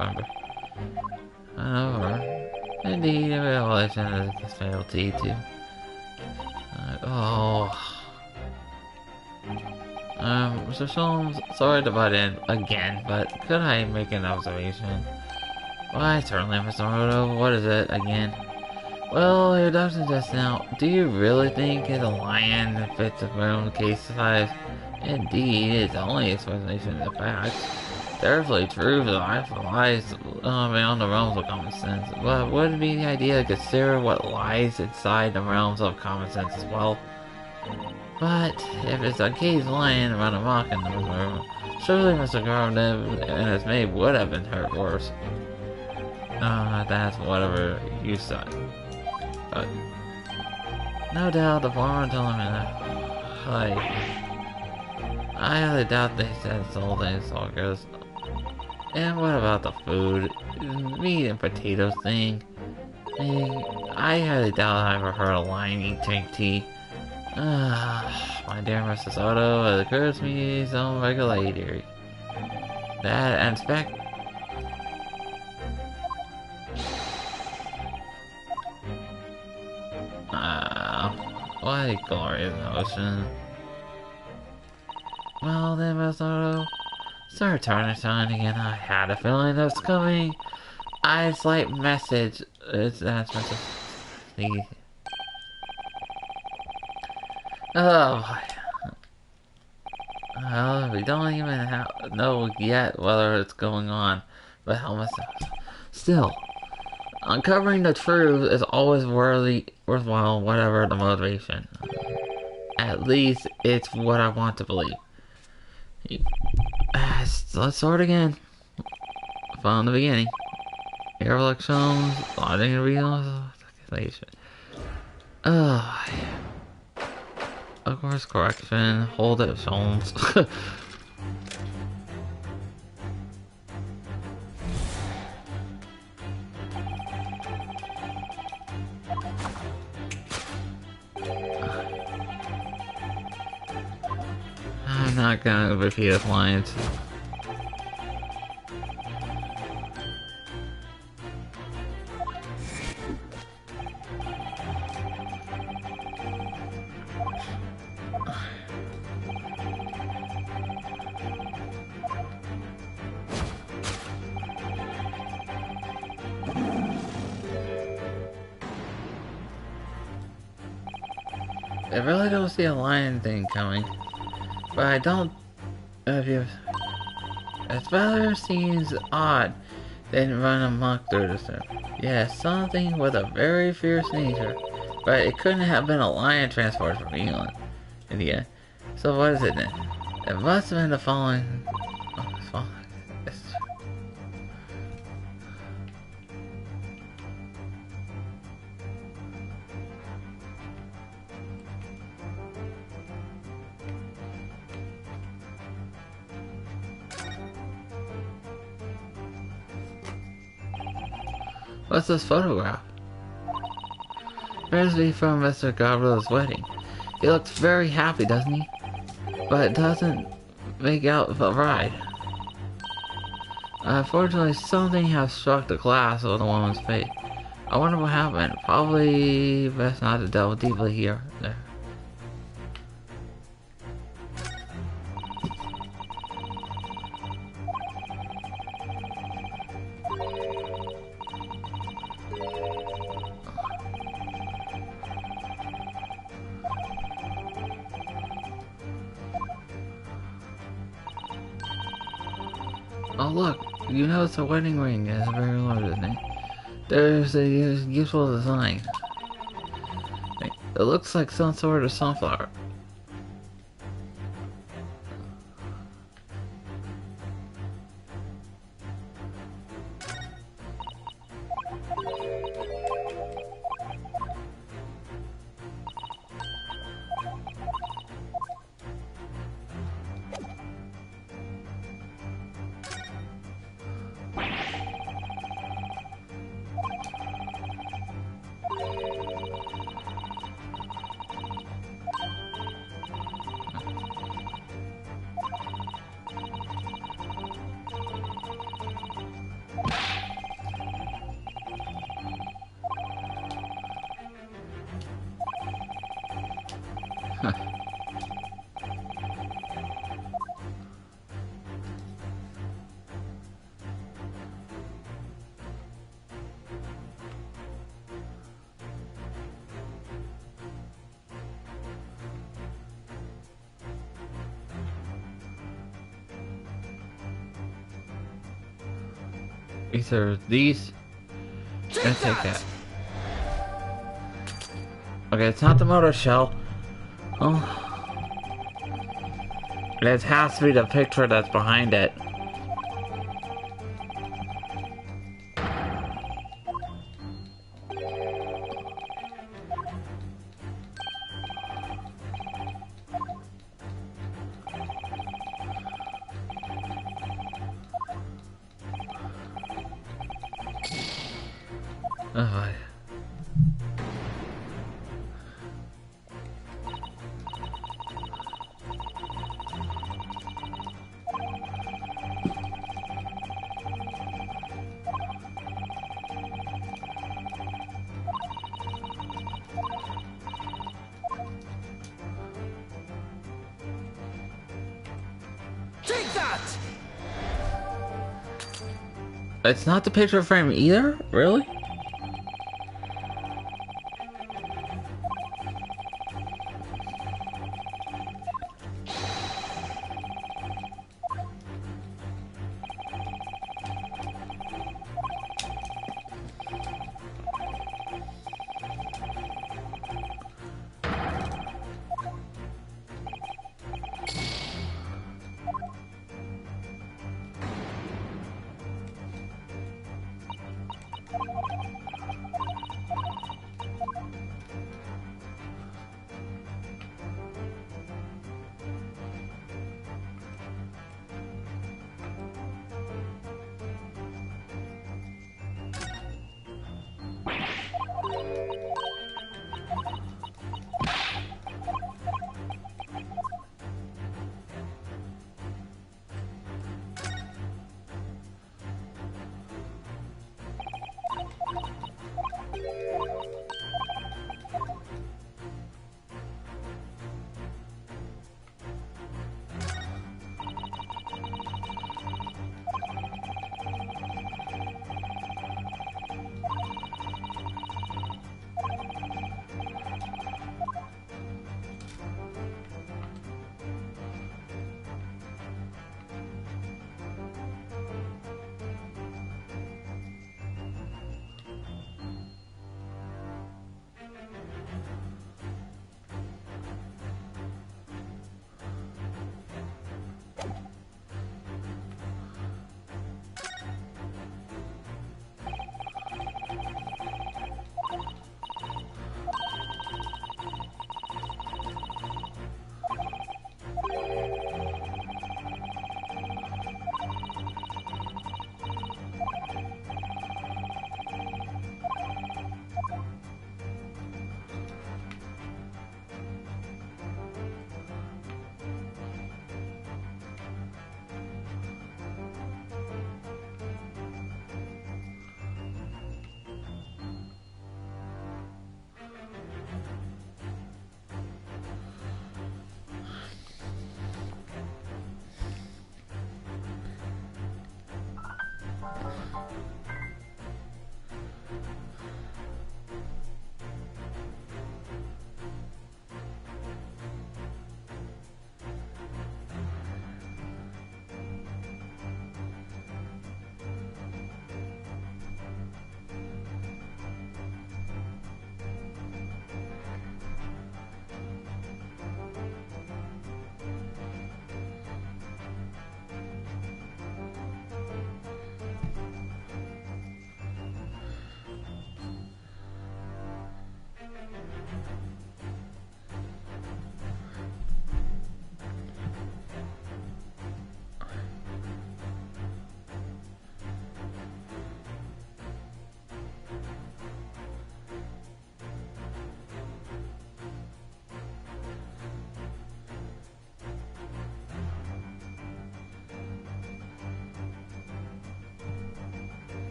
However, indeed, a revelation is this fatality too. Mr. Sholmes, sorry to butt in again, but could I make an observation? Why, certainly, Mr. Roto. What is it again? Well, your doctor just now. Do you really think it's a lion fits a room case size? Indeed, it's the only explanation of the facts. Therefore, true for life lies beyond the realms of common sense. But would it be the idea to consider what lies inside the realms of common sense as well? But if it's a caged lion around a mock in the room, surely Mr. Gardner and his maid would have been hurt worse. That's whatever you said. But no doubt the farmer told him that. I highly doubt they said sold any soldiers. And what about the food? Meat and potatoes thing? I highly doubt I ever heard a lion eat drink tea. My dear Mrs. Otto, it occurs to me some regularity. That and a glorious ocean. Well then, Masaru, start turning sign again. I had a feeling it was coming. I slight message. It's that's message. Oh, well, we don't even know yet whether it's going on, but how much? Still, uncovering the truth is always worthwhile, whatever the motivation. At least it's what I want to believe. Let's start again. From the beginning. Air elections, logging and real. Oh, of course, correction. Hold it, Jones. I'm not gonna repeat his lines. I really don't see a lion thing coming, but I don't. It rather seems odd. They didn't run amok through the surf. Yes, something with a very fierce nature, but it couldn't have been a lion transported from England, India. So what is it then? It must have been the following. What's this photograph? Appears to be from Mr. Gabriel's wedding. He looks very happy, doesn't he? But it doesn't make out the bride. Unfortunately, something has struck the glass of the woman's face. I wonder what happened. Probably best not to delve deeply here. There. Oh look, you notice the wedding ring is very large, isn't it? There's a useful design. It looks like some sort of sunflower. Either these. Let's take that. Okay, it's not the motor shell. Oh. It has to be the picture that's behind it. Oh, Take that! It's not the picture frame either? Really?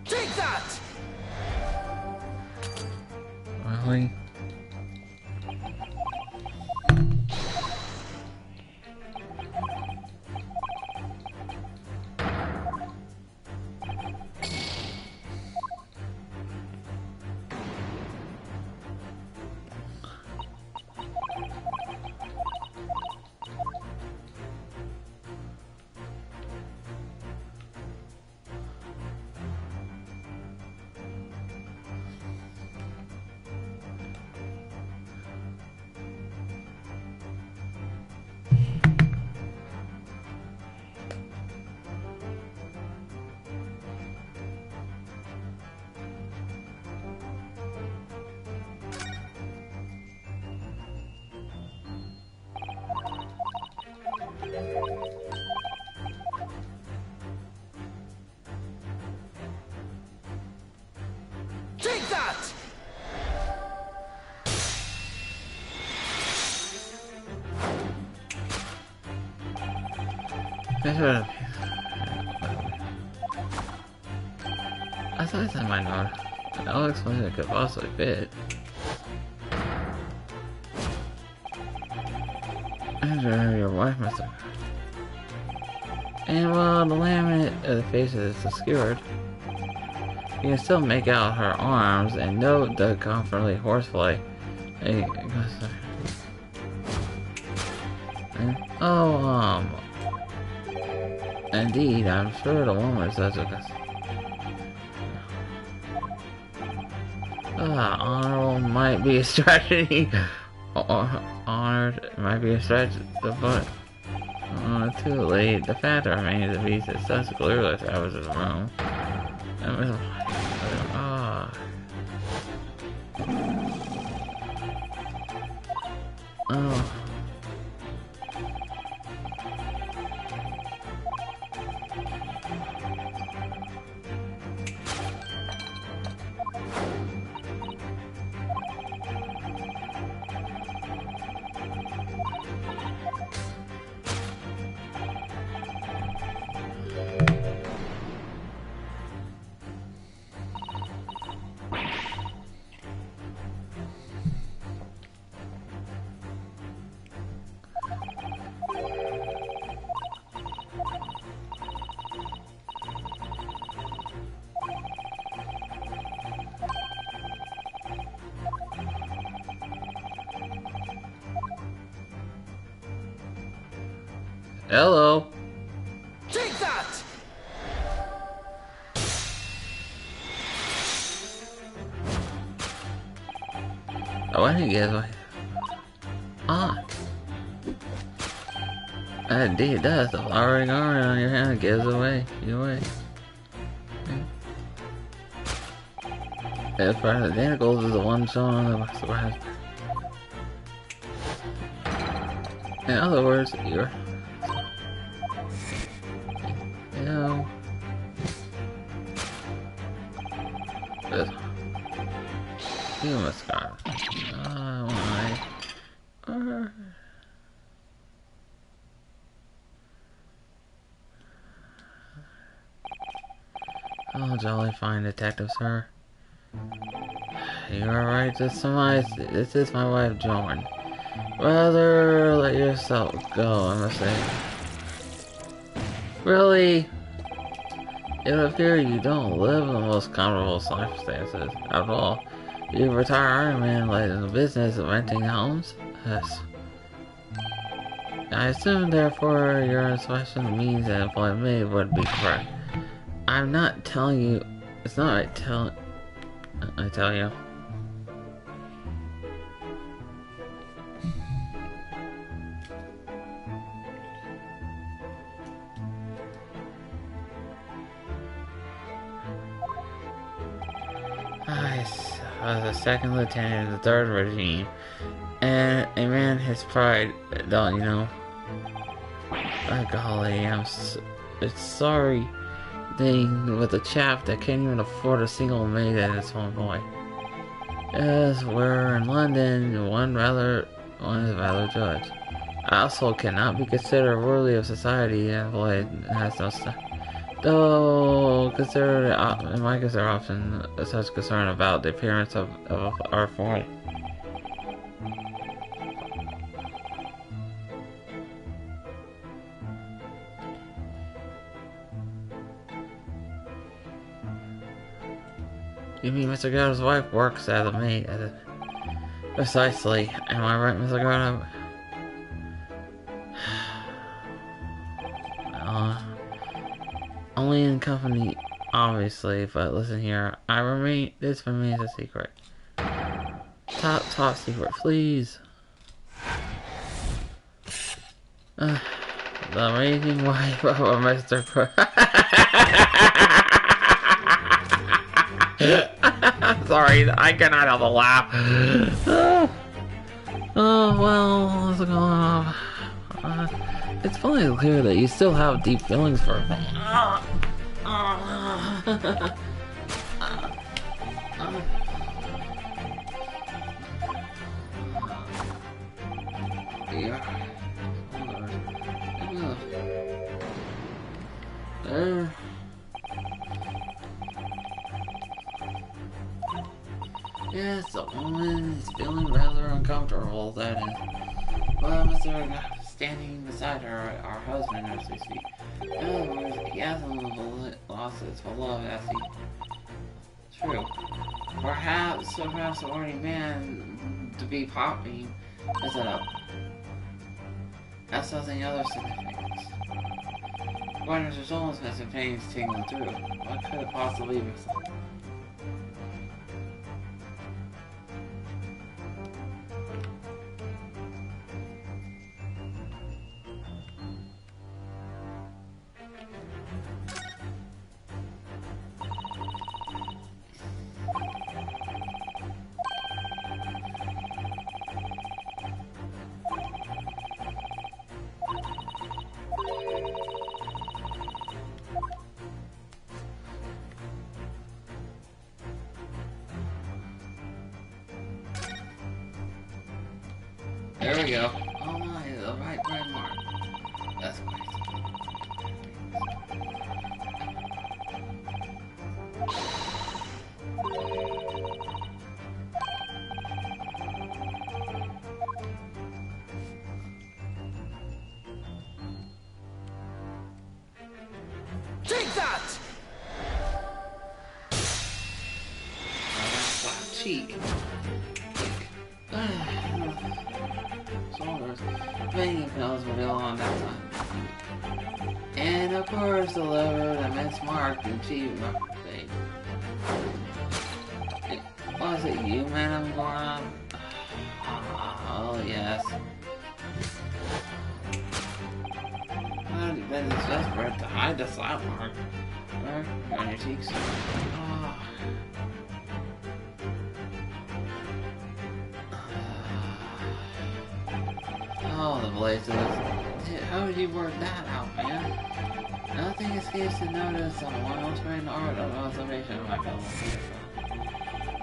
Take that! Really? Take that! I Besides, I might not. No explanation could possibly fit. Enter your wife must have. And while the laminate of the face is obscured, you can still make out her arms and note the comfortably horsefly. Hey, oh, indeed, I'm sure the woman is such a. Honorable might be a strategy. Honored might be a strategy, but too late. The fact remains the beast is such clearly traverses the room. Oh. Hello. Take that! Oh, I didn't get it. Indeed it does. The flowering garment on your hand gives away. As far as the tentacles is the one shown on the surprise. In other words, you're. You must go. Oh, jolly fine detective, sir. You are right to surmise. This is my wife, Joan. Rather let yourself go, I must say. Really? It would appear you don't live in the most comfortable circumstances. After all, you retire Iron Man like in the business of renting homes? Yes. I assume, therefore, your inspection means that employment me would be correct. I'm not telling you. It's not right telling. I tell you. I was a second lieutenant of the third regime, and a man his pride, don't you know? By golly, it's sorry thing with a chap that can't even afford a single maid at his home boy. Yes, we're in London, one is rather judge. I also cannot be considered worthy of society, and has no though it might consider often such concern about the appearance of our foreign. You mean Mr. Garrett's wife works as a maid? Precisely. Am I right, Mr. Garrett? Only in company, obviously, but listen here. This remains a secret. Top secret, please. The amazing wife of Mr. Sorry, I cannot help a laugh. Oh, well, what's going on? It's finally clear that you still have deep feelings for me. Yes, the woman is feeling rather uncomfortable, that is. Well, Mr. standing beside her, our husband, as we speak. In other words, he hasn't lost his beloved, as he... True. Perhaps the already man to be popping is it up. That's something other significance. When Mr. Jones has been pains tingling through, what could it possibly be? There we go. Oh my, the right red mark. That's great. Take that! That's cheek. Shoulders. Many pills will go on that time. And of course, delivered a mismarked and cheap thing. Was it you, Madam Gora? Oh, yes. Then it's desperate to hide the slap mark. On your cheeks. Oh, the blazes. How did you work that out, man? Nothing escapes the notice of one trained art of observation, my fellow citizen.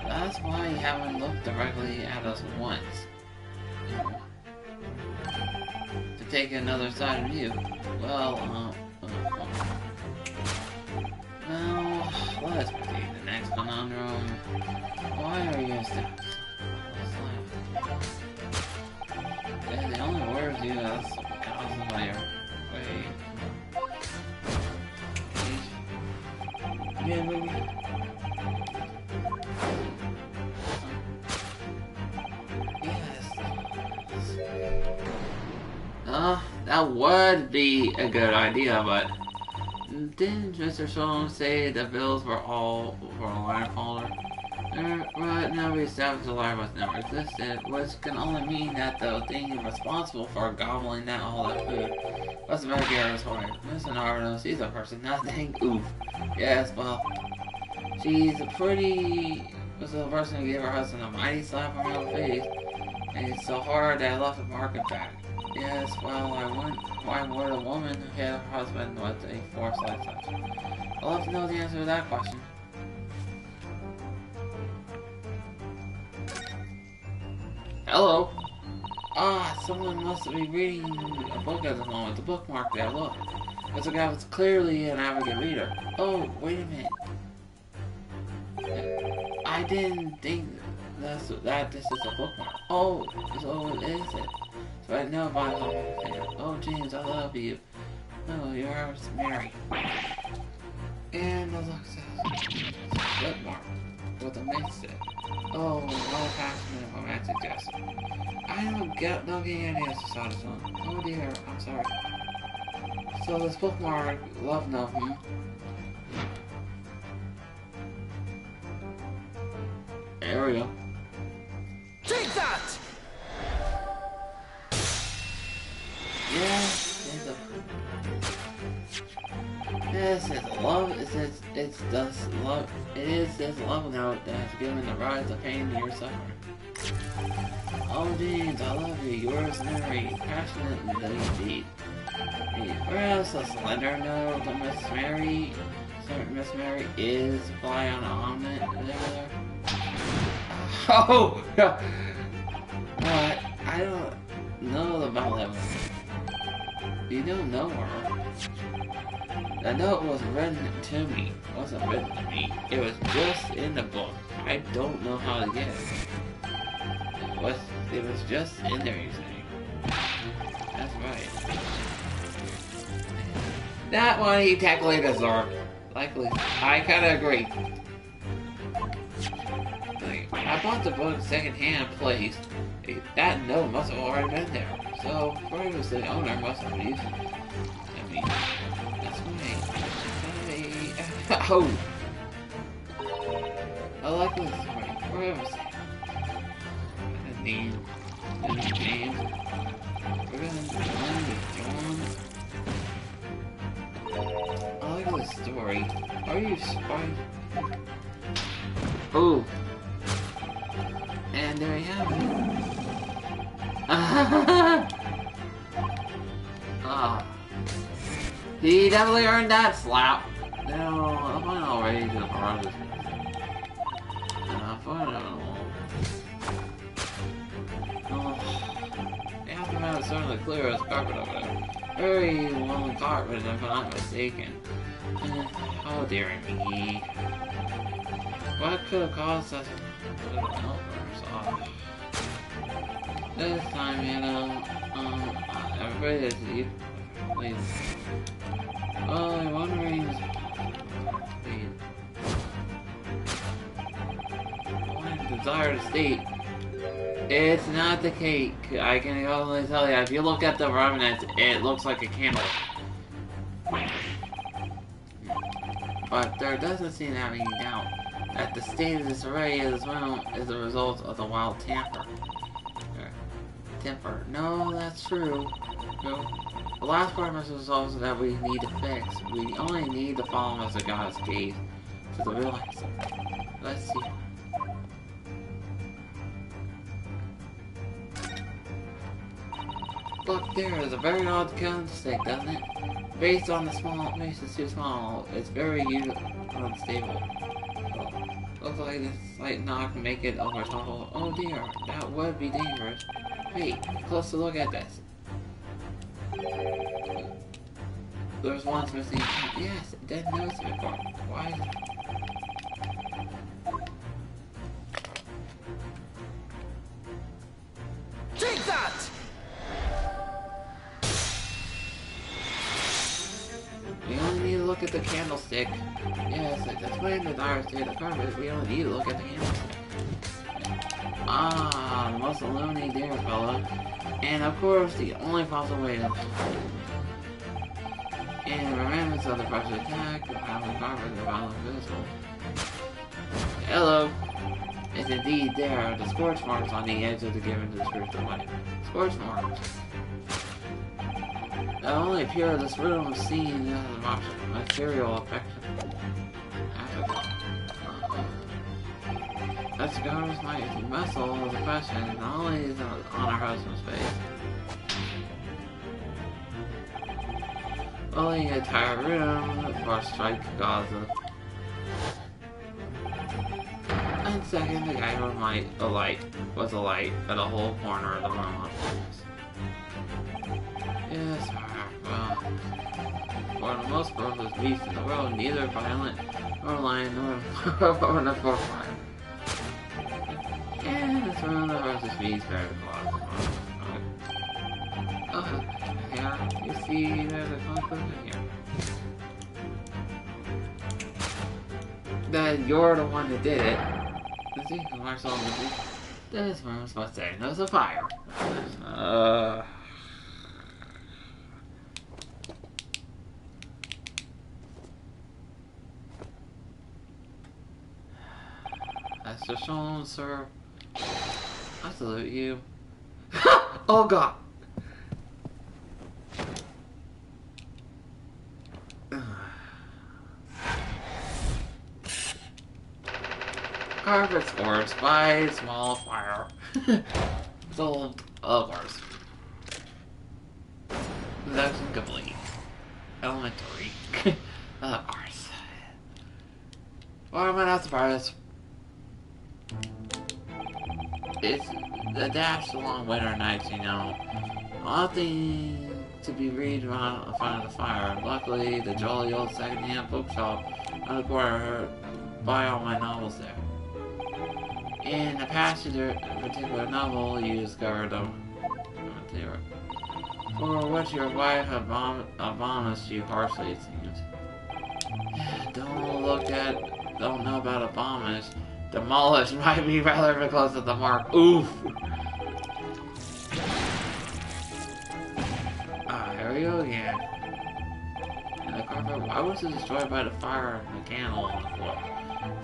That's why you haven't looked directly at us once. To take another side of you. Well, now, let's proceed to the next conundrum. Why are you still... Yeah, the only words you ask because of my way. Yeah, maybe. Yes. That would be a good idea, but didn't Mr. Solon say the bills were all for a line folder? Right now we established the line was never existed, which can only mean that the thing responsible for gobbling down all that food was the Margarita's wife. Mr. Naruto, she's a person, nothing. Oof. Yes, well, she's a pretty... was the person who gave her husband a mighty slap around the face, and it's so hard that I left a mark in back. Yes, well, why would a woman who hit her husband with a force like such? I'd love to know the answer to that question. Hello? Ah, someone must be reading a book at the moment. The bookmark there, look. It's a guy who's clearly an avid reader. Oh, wait a minute. I didn't think that this is a bookmark. Oh, so is it? So I know about oh, James, I love you. Oh, you're Mary. And the look says, bookmark with a mixtape. Oh, no passionate romantic gesture. I don't get any exercise on. Oh dear, I'm sorry. So this bookmark, love note, There we go. Take that! Yes, yes, it's love. It's this love. It is this love note that's given the rise of pain to your suffering. Oh, James, I love you. Yours, Mary, passionately indeed. Whereas a slender note to Miss Mary is fly on an omelet there. Oh, I don't know about that one. You don't know her. The note was written to me. It wasn't written to me. It was just in the book. I don't know how to get it. It was just in there, you say. That's right. That one he technically deserved. Likely. I kinda agree. Like, I bought the book secondhand place. That note must have already been there. So, whoever's the owner must have used it. I mean, that's right. Oh! I like this story. Whoever's the name. Name. We're gonna John. I like this story. Are you spying? Oh! And there we have it. Ah. He definitely earned that slap. No, I'm not already to the process. Aftermath is certainly clear as carpet over there. Very long carpet, if I'm not mistaken. Oh dear me. What could have caused us this time, you know, everybody is please. Oh, I'm wondering. What desired state? It's not the cake. I can only tell you. If you look at the remnants, it looks like a candle. But there doesn't seem to have any doubt that the state of this array is a result of the wild temper. No, that's true. No. The last part of this results that we need to fix. We only need to follow Mr. God's gaze to the real answer. Let's see. Look, there is a very odd candlestick, doesn't it? Based on the small, base is too small. It's very unstable. Looks like this slight knock can make it over topple. Oh dear, that would be dangerous. Wait, closer look at this. There's one missing. Yes, didn't notice it before. Why? Take that! We only need to look at the candlestick. Yes, it explains the dire state of carpet. We only need to look at the candlestick. Ah, the most illuminating dear fella. And of course, the only possible way to... And remembrance of the pressure attack, the power of carpet, the battle invisible. Hello. It's indeed there, the scorch marks on the edge of the given description light. Scorch marks. Not only appear this room seen as a material affection. That scars my muscle of the question, not only is it on her husband's face. Well, the entire room for strike Gaza. And second, the guy with was a light at a whole corner of the room on purpose. Yes, well, for the most ferocious beast in the world, neither violent, nor lion, nor a fire. And this room, the ferocious beast, very close. Here, you see, there's a conclusion here. That you're the one that did it. See, Marcel, this room's supposed to say there's a fire. That's just shown, sir. I salute you. Oh god! Carpet scorched by a small fire. So, of course. That's complete. Elementary. Of course. Well, I'm not surprised. It's the dash long winter nights, you know. Nothing to be read in front of the fire. Luckily, the jolly old second-hand bookshop on the corner buy all my novels there. In a particular novel, you discovered for what your wife admonished you harshly, it seems. Don't know about abolish. Demolish might be rather close to the mark. Oof! Here we go again. And the carpet, why was it destroyed by the fire and the candle on the floor?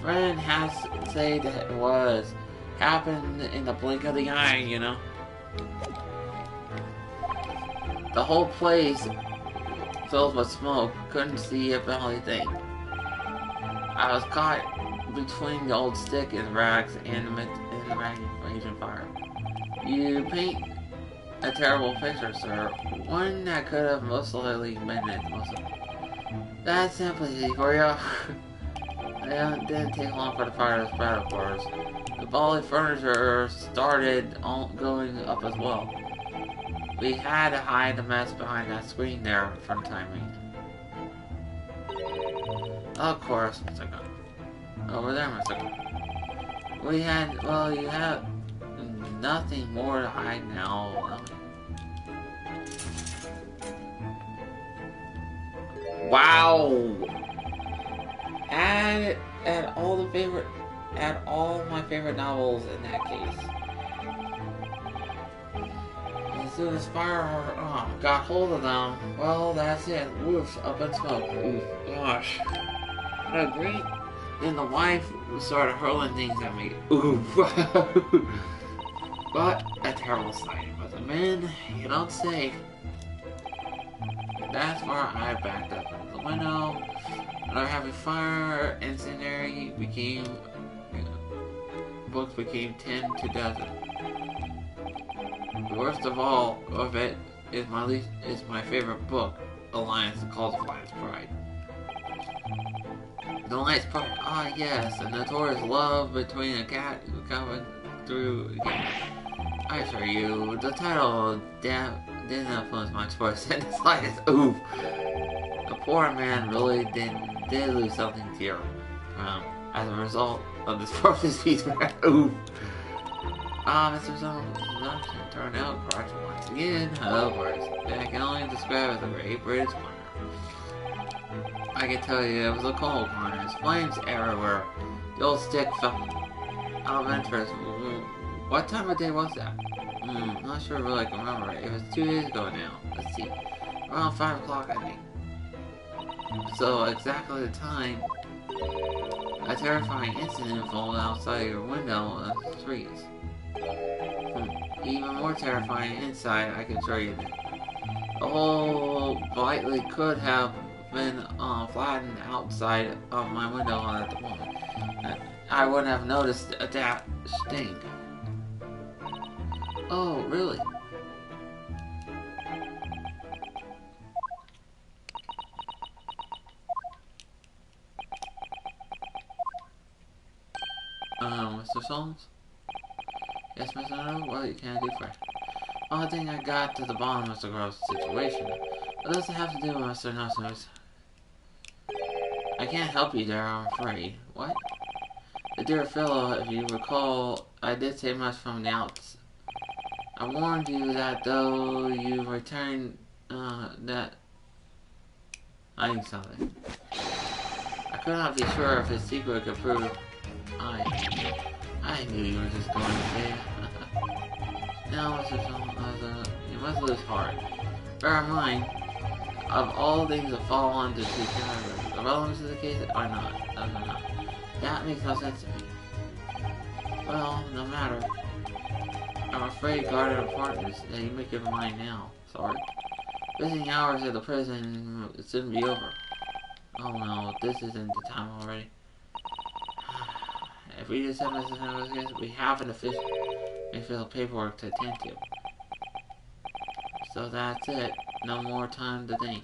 Friend has said that it was. Happened in the blink of the eye, you know? The whole place filled with smoke. Couldn't see a belly thing. I was caught between the old stick and rags and the raging fire. You paint a terrible picture, sir. One that could have most likely been it. That's simply for you. It didn't take long for the fire to spread, of course. The bally furniture started going up as well. We had to hide the mess behind that screen there for the time being. Of course, Mr. Gunn. Over there, Mr. Gunn. You have nothing more to hide now. Wow! Add all my favorite novels in that case. As soon as fire got hold of them, well, that's it. Whoosh, up in smoke. Oof, gosh. What a great... Then the wife started hurling things at me. Oof. What a terrible sight. But the men, you don't say. That's where I backed up into the window. Another happy fire, incendiary books became 10 to dozen. The worst of all of it is my favorite book, Alliance, the Cult of Alliance Pride. The Alliance Pride, yes, a notorious love between a cat coming through. I assure you, the title didn't influence my choice in the slightest. Oof. The poor man really did lose something dear as a result of this precious piece. Oof. Mr. Zone's turned out correct once again. Of course, I can only describe as a great British corner. I can tell you it was a cold corner. There's flames everywhere. The old stick fell out of interest. What time of day was that? Not sure really I can remember. It was 2 days ago now. Let's see. Around 5 o'clock, I think. So, exactly the time, a terrifying incident unfolded outside your window in the streets. Even more terrifying inside, I can assure you that. The whole likely could have been flattened outside of my window at the moment. I wouldn't have noticed that stink. Oh, really? Mr. Solms? Yes, Mr. No, what can I do for you? I think I got to the bottom of the girl's situation. What does it have to do with Mr. Nosnose? I can't help you there, I'm afraid. What? The dear fellow, if you recall, I did say much from the outs. I warned you that though you returned, that... I need something. I could not be sure if his secret could prove... I knew you were just going to say it. Now, Mr. Solms, you must lose heart. Bear in mind, of all things that fall onto two categories, the relevance of the case are not. That makes no sense to me. Well, no matter. I'm afraid guarded apartments that you make your mind now. Sorry. Visiting hours at the prison will soon be over. Oh no, this isn't the time already. If we just have this, we have an official paperwork to attend to. So that's it. No more time to think.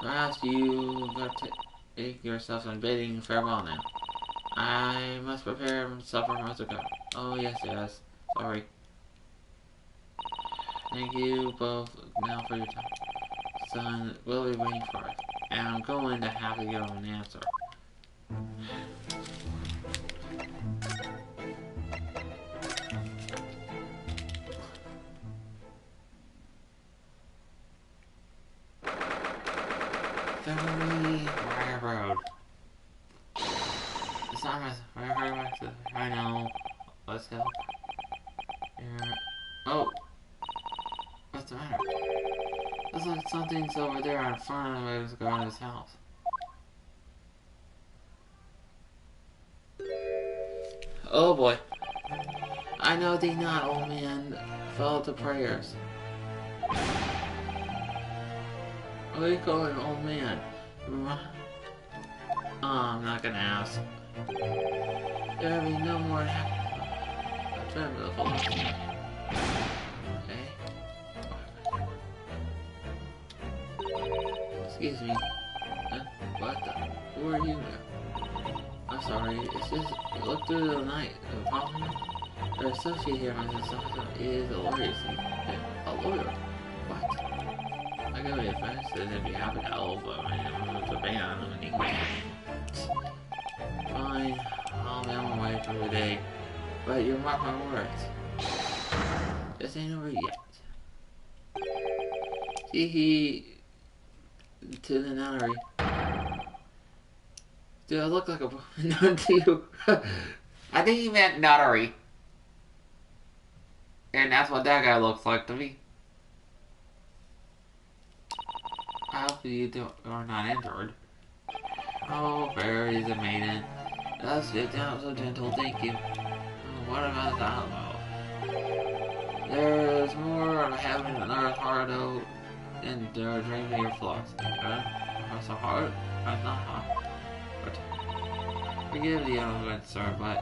Perhaps you got to take yourself some bidding farewell now. I must prepare supper for us to go. Oh yes. Sorry. Thank you both now for your time. Son, we'll be waiting for it. And I'm going to have to give him an answer. February Railroad. It's not my I know. Let's help. Here. Oh! What's the matter? Looks like something's over there in front of his grandma's house. Oh boy. I know thee not, old man. Follow the prayers. What are you calling old man? Oh, I'm not gonna ask. There'll be no more Okay. Excuse me. What the? Who are you now? I'm sorry, it's just, look through the night. The problem? Our associate here, my sister, is a lawyer. A lawyer? What? I go to the fence and if you happen to help, but I'm going to ban on them. Fine, I'll be on my way for the day. But you mark my words. This ain't over yet. Hee to the nunnery. Do I look like a nun to you? I think he meant nunnery. And that's what that guy looks like to me. I hope you are not injured. Oh, fairies and maiden. That's it, down so gentle, thank you. Oh, what about the outlaw? There's more of heaven and earth hard out than there dreams of your flocks. That's so hard? That's not hard. But forgive the element, sir, but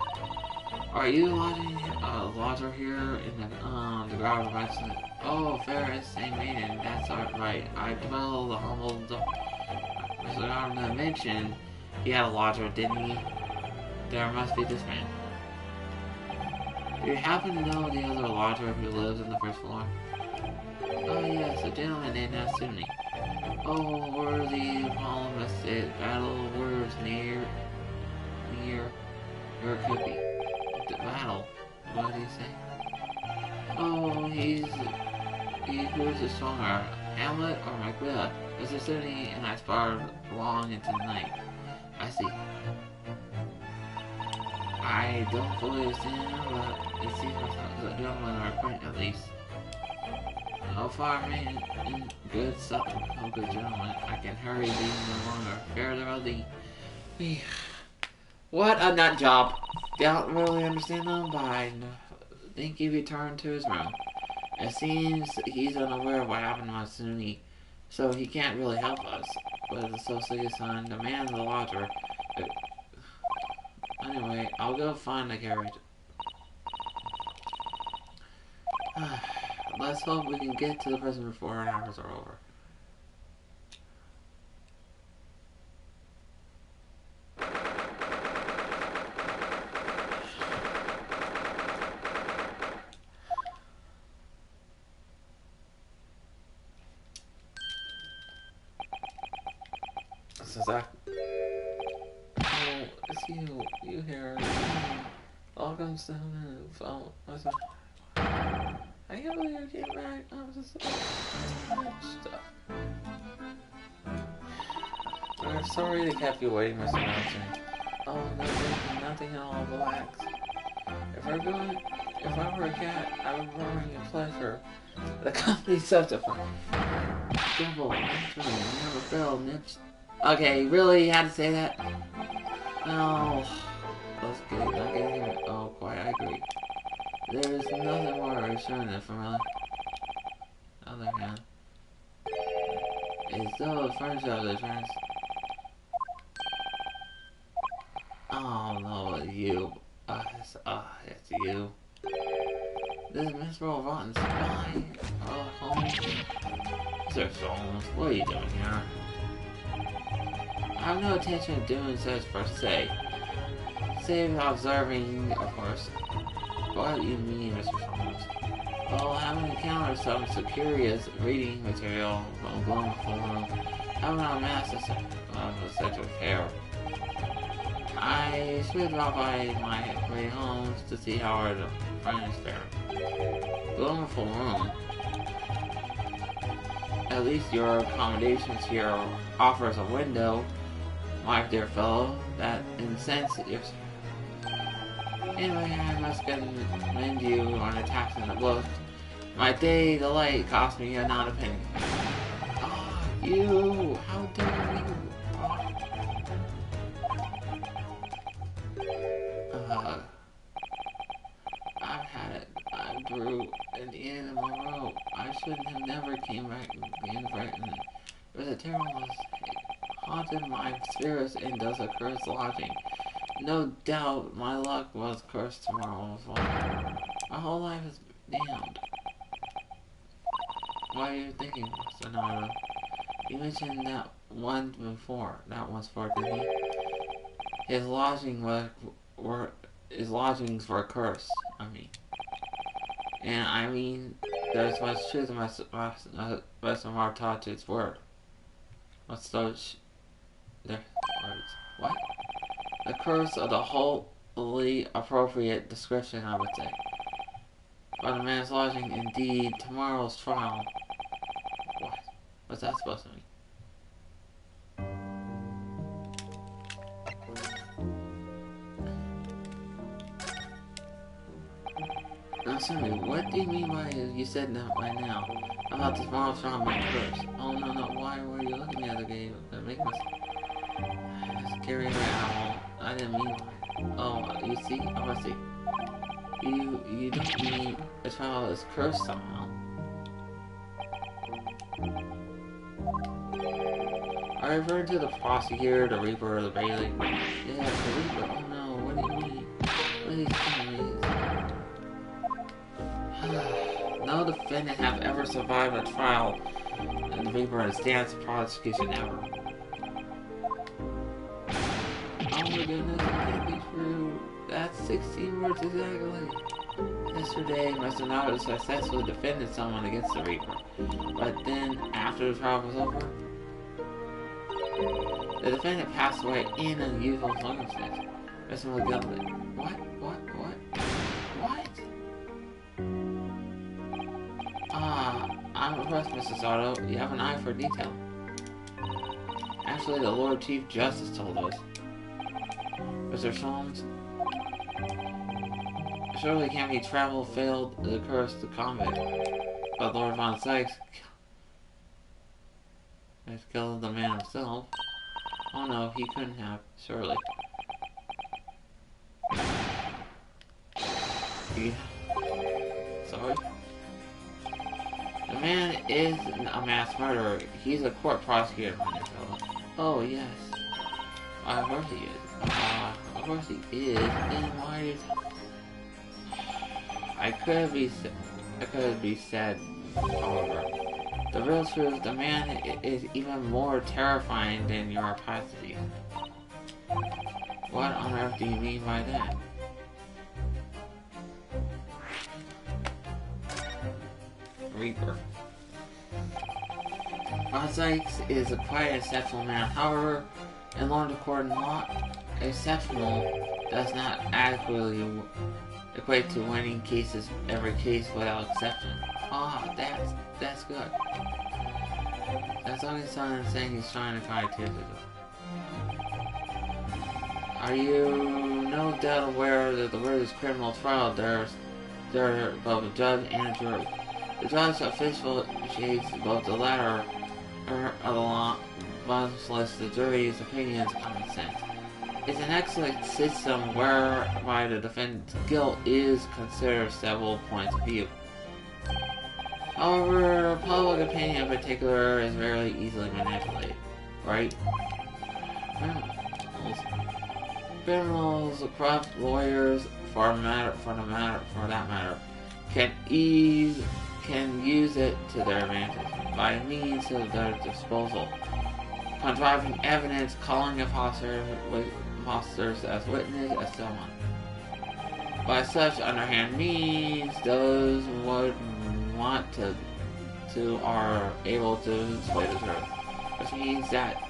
are you lodging lodger here in the ground of accident? Oh, fair Saint Maiden, that's right. I dwell the humble Mr. Governor mentioned he had a lodger, didn't he? There must be this man. Do you happen to know the other lodger who lives on the first floor? Oh yes, a gentleman named Natsumi. Oh, worthy polemist, battle words near where it could be. The battle. What do you say? Oh, who's the stronger, Hamlet or Macbeth? Mr. Sydney and I sparred long into the night. I see. I don't fully understand, but it seems like the gentlemen are acquainted at least. How far me in good stuff? Oh, good gentlemen, I can hurry thee no longer. Farewell thee. What a nut job. Don't really understand them, but I think he returned to his room. It seems he's unaware of what happened to Matsuni, so he can't really help us. But the associate son demands the lodger. Anyway, I'll go find the carriage. Let's hope we can get to the prison before our hours are over. So Zach, oh, it's you. You here? All comes down and phone. I can't believe you came back. I'm just stuff. I'm sorry to keep you waiting, Mr. Nelson. Oh, nothing at all. Relax. If I were a cat, I would roar in your pleasure. The company's such a devil. Actually, never fail, nips. Okay, really? You had to say that? No. Let's get here. Oh, quite, I agree. There's nothing more reassuring than familiar. On the other hand, it's still the furniture of the trans. Oh no, you. It's you. This miserable rotten spy. Holmes. Sir Holmes, what are you doing here? I have no intention of doing such per se. Save observing, of course. What do you mean, Mr. Holmes? Well, having encountered some curious reading material from Bloom Forum, having amassed a hair, I should drop by my way home to see how our friends fare. Beautiful room. At least your accommodations here offers a window, my dear fellow, that in sense is. Anyway, I must commend you on attacking the book. My day delight cost me not a penny. Oh, you! How dare you! I've had it. I drew an end in my rope. I shouldn't have never came back in Britain. It was a terrible mistake. Haunted my spirits and does a cursed lodging. No doubt my luck was cursed tomorrow as well. My whole life is damned. What are you thinking, Sonata? You mentioned that one before. That one's for me. His lodgings were cursed. There's much truth in West of Martage's word. What's those? Their words. What? The curse of the wholly appropriate description, I would say. But a man's lodging, indeed, tomorrow's trial. What? What's that supposed to mean? Now, sorry, what do you mean by you said that right now? About tomorrow's trial being cursed? Oh, no, why were you looking at the game? That makes me scary owl. I didn't mean. Oh, you see? Oh, I see. You don't mean the trial is cursed somehow. Are you referring to the prosecutor, the reaper, or the bailey? Yeah, the reaper. Oh no, what do you mean? What are you telling me? No defendant have ever survived a trial and the reaper has danced prosecution ever. Oh my goodness, it can't be true. That's 16 words exactly. Yesterday, Mr. Nautilus successfully defended someone against the Reaper. But then, after the trial was over, the defendant passed away in unusual circumstances. Mr. McGilvin. What? I'm impressed, Mrs. Otto. You have an eye for detail. Actually, the Lord Chief Justice told us. Mr. Sholmes, surely can't be travel failed the curse to combat. But Lord Von Sykes has killed the man himself. Oh no, he couldn't have, surely. Yeah. Sorry? The man is a mass murderer. He's a court prosecutor, my dear fellow. Oh, yes. Of course he is. Of course he is. Then why did... I could be said, however. The real truth, the man is even more terrifying than your opacity. What on earth do you mean by that? Reaper. Von Sykes is a quite exceptional man. However, in Lord of Court law, exceptional does not adequately equate to winning cases every case without exception. Ah, that's good. That's all his son is saying he's trying to find too. Are you no doubt aware that the word is criminal trial? There are both a judge and a jury. The judge officiates both the latter of the law, less the jury's opinions common sense. It's an excellent system whereby the defendant's guilt is considered several points of view. However, public opinion in particular is very easily manipulated, right? Criminals, corrupt lawyers, for that matter, can use it to their advantage by means of their disposal, contriving evidence, calling imposters as witnesses, and so on. By such underhand means, those would want to are able to display the truth, which means that,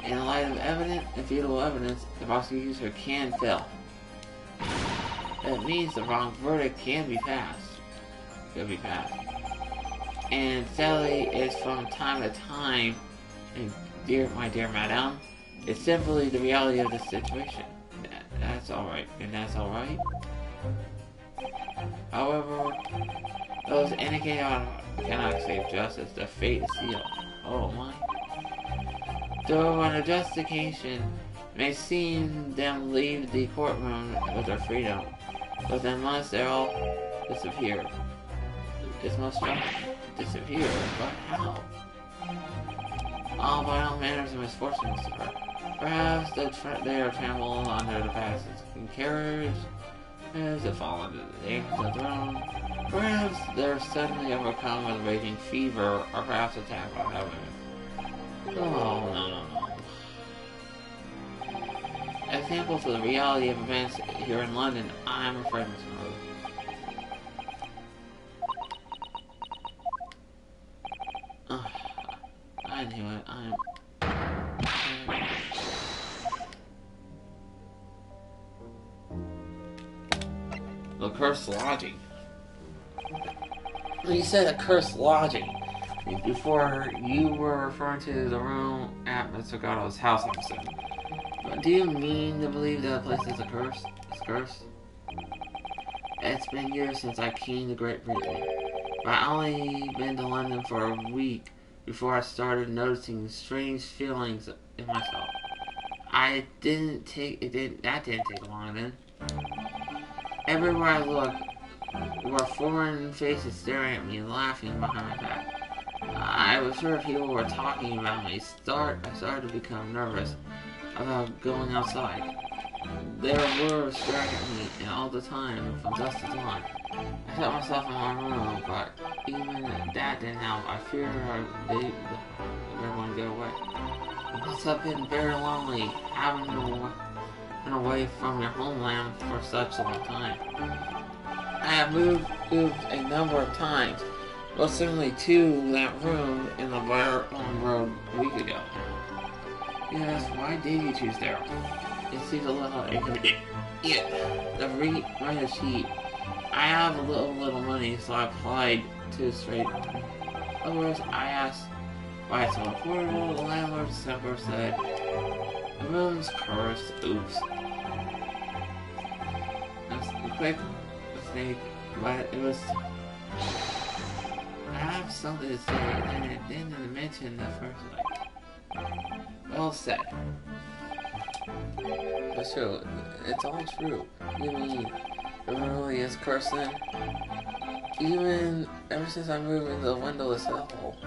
in light of evident and feasible evidence, the prosecutor can fail. It means the wrong verdict can be passed. And sadly, it's from time to time, and my dear madam, it's simply the reality of the situation. That's alright, and that's alright. However, those indicated cannot save justice. The fate is sealed. Oh my. Though an adjudication may seem them leave the courtroom with their freedom, but then once they're all disappear. This must disappear, but how? All by all manners of misfortunes to her. Perhaps they are trampled under the passage in carriage, as they fall into the danger of the throne. Perhaps they're suddenly overcome with raging fever, or perhaps attacked by heaven. Oh, no. Example to the reality of events here in London, I'm afraid, Mr. Murray. I knew it. The cursed lodging. You said a cursed lodging. Before, you were referring to the room at Mr. Gatto's house, I'm assuming. But do you mean to believe that the place is cursed? It's cursed? It's been years since I came to Great Britain. But I only been to London for a week before I started noticing strange feelings in myself. That didn't take long then. Everywhere I looked were foreign faces staring at me and laughing behind my back. I was sure people were talking about me. I started to become nervous about going outside. There were staring at me and all the time from dusk to dawn. I shut myself in my room, but even that didn't help. I feared everyone would go away. It must have been very lonely, having been away from your homeland for such a long time. I have moved a number of times, most certainly to that room in the road a week ago. Yes, why did you choose there? It seems a little inconvenient. The writer sheet. I have a little money, so I applied to straight. Otherwise, I asked why it's so affordable. The landlord simply said, "The room's cursed." Oops. That's a quick mistake, but it was. I have something to say, and it didn't mention the first one. Well said. That's true. It's all true. You mean it really is cursed then? Even ever since I moved into the windowless hellhole.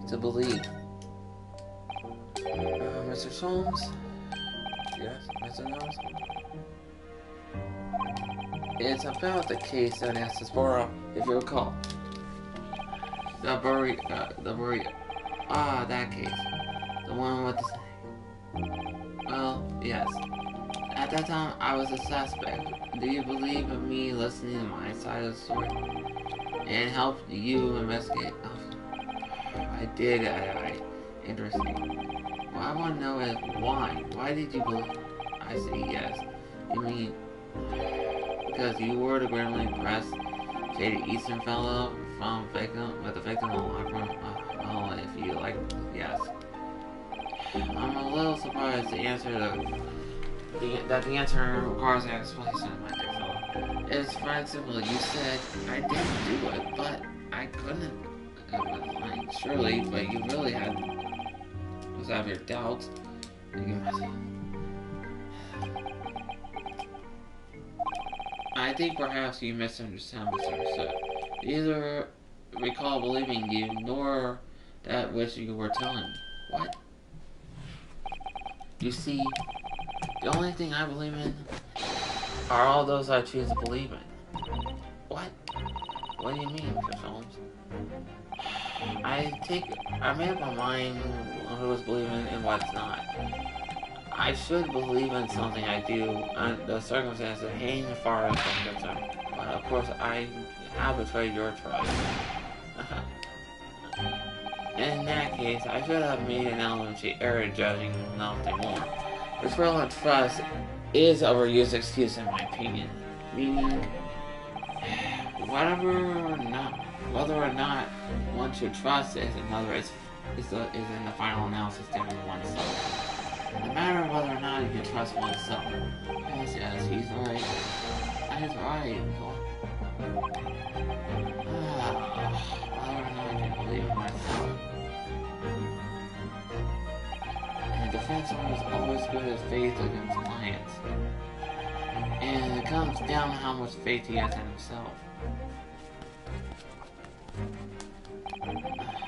To believe. Mr. Solmes? Yes, Mr. Solmes? It's about the case at Assesborough, if you recall. That case. The one with the... Well, yes. At that time, I was a suspect. Do you believe in me listening to my side of the story? And help you investigate? I did. Interesting. What I want to know is why. Why did you believe? I say yes. You mean because you were the grimly impressed shady Eastern fellow from victim with the victim in the locker room? Well, if you like, yes. I'm a little surprised the answer that the answer requires an explanation, my dear fellow. It's very simple. You said I didn't do it, but I couldn't. It was like, surely, but you really had. almost have your doubts. I think perhaps you misunderstood. Neither recall believing you, nor that which you were telling me. What? You see, the only thing I believe in are all those I choose to believe in. What? What do you mean, Mr. Holmes? I made up my mind who was believing and what's not. I should believe in something I do under the circumstances hanging far as I'm concerned. But of course, I have betrayed your trust. In that case, I should have made an elementary error judging nothing more. Betrayal of trust is a overused excuse in my opinion. Meaning, whether or not one should trust is another is in the final analysis down to oneself. No matter whether or not you can trust oneself. Yes, he's right. He's right. Whether or not I can believe in myself. And defense is always good as faith against clients. And it comes down to how much faith he has in himself.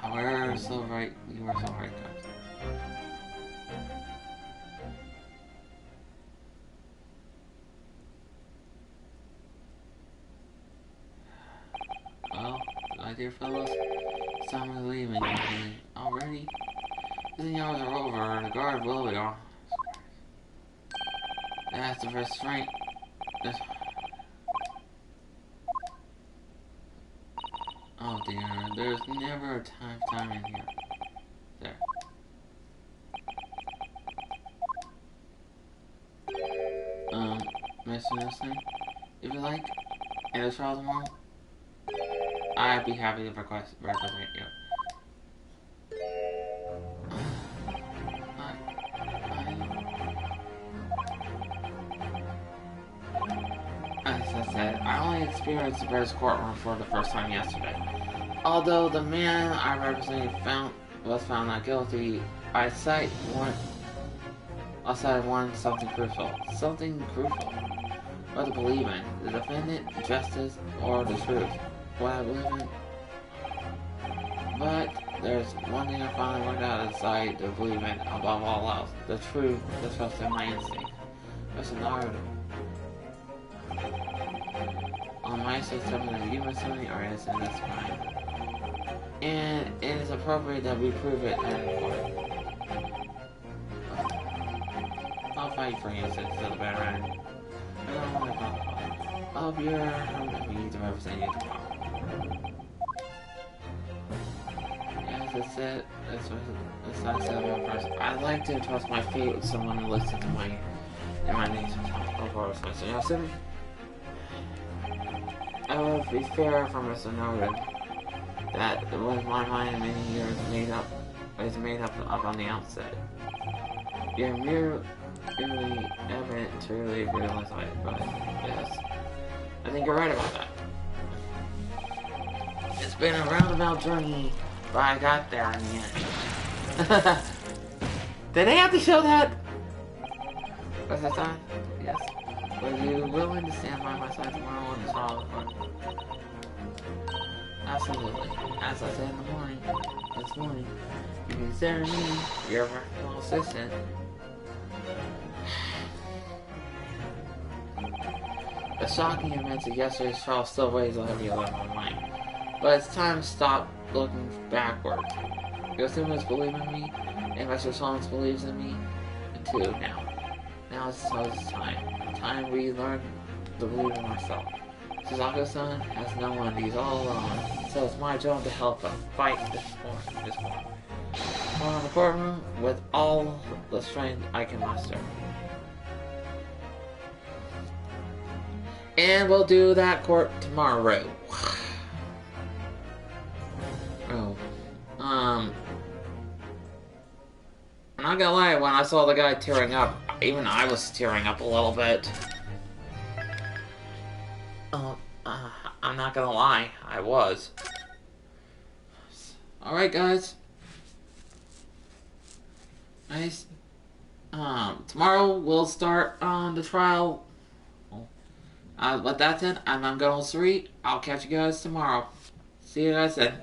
However, so right, you are so right, guys. Well, my dear fellows, it's time to leave already. The hours are over, the guard will be on. That's the restraint. Oh dear, there's never a time in here. There. Mr. Nelson, if you like, in the trial tomorrow, I'd be happy to represent you. As I said, I only experienced the Bears courtroom for the first time yesterday. Although the man I represented was found not guilty, I cite something crucial. Something crucial. What to believe in, the defendant, justice, or the truth. What I believe in. But there's one thing I finally worked out inside to believe in above all else. The truth, the trust in my instinct. That's an art. On my system, if you miss something or innocent, that's fine. And it is appropriate that we prove it in court. I'll fight for innocence to the better end. I don't want to talk about we need to represent you tomorrow. As I said, that's what I said about first. I'd like to trust my fate with someone who listens to my name's of course, Mr. Nelson. I would be fair for Mr. Norton that it was my mind many years made up on the outset. You're merely evident to really realize but yes. I think you're right about that. It's been a roundabout journey, but I got there in the end. Did they have to show that? Was that time? Yes. Were you willing to stand by my side tomorrow when the trial is over? Absolutely. As I said in the morning, this morning, you consider me your personal assistant. The shocking events of yesterday's trial still weighs on every element of my mind. But it's time to stop looking backward. Your students believe in me, and Mr. Solomon believes in me, too, now. Now it's time. Time we learn to believe in myself. Suzaku-san has no one, he's all alone. So it's my job to help him fight this war. We're in the courtroom with all the strength I can muster. And we'll do that court tomorrow. I'm not gonna lie, when I saw the guy tearing up, even I was tearing up a little bit. I'm not gonna lie, I was. Alright guys. I, tomorrow we'll start on the trial. With that then, I'm Uncle 3. I'll catch you guys tomorrow. See you guys then.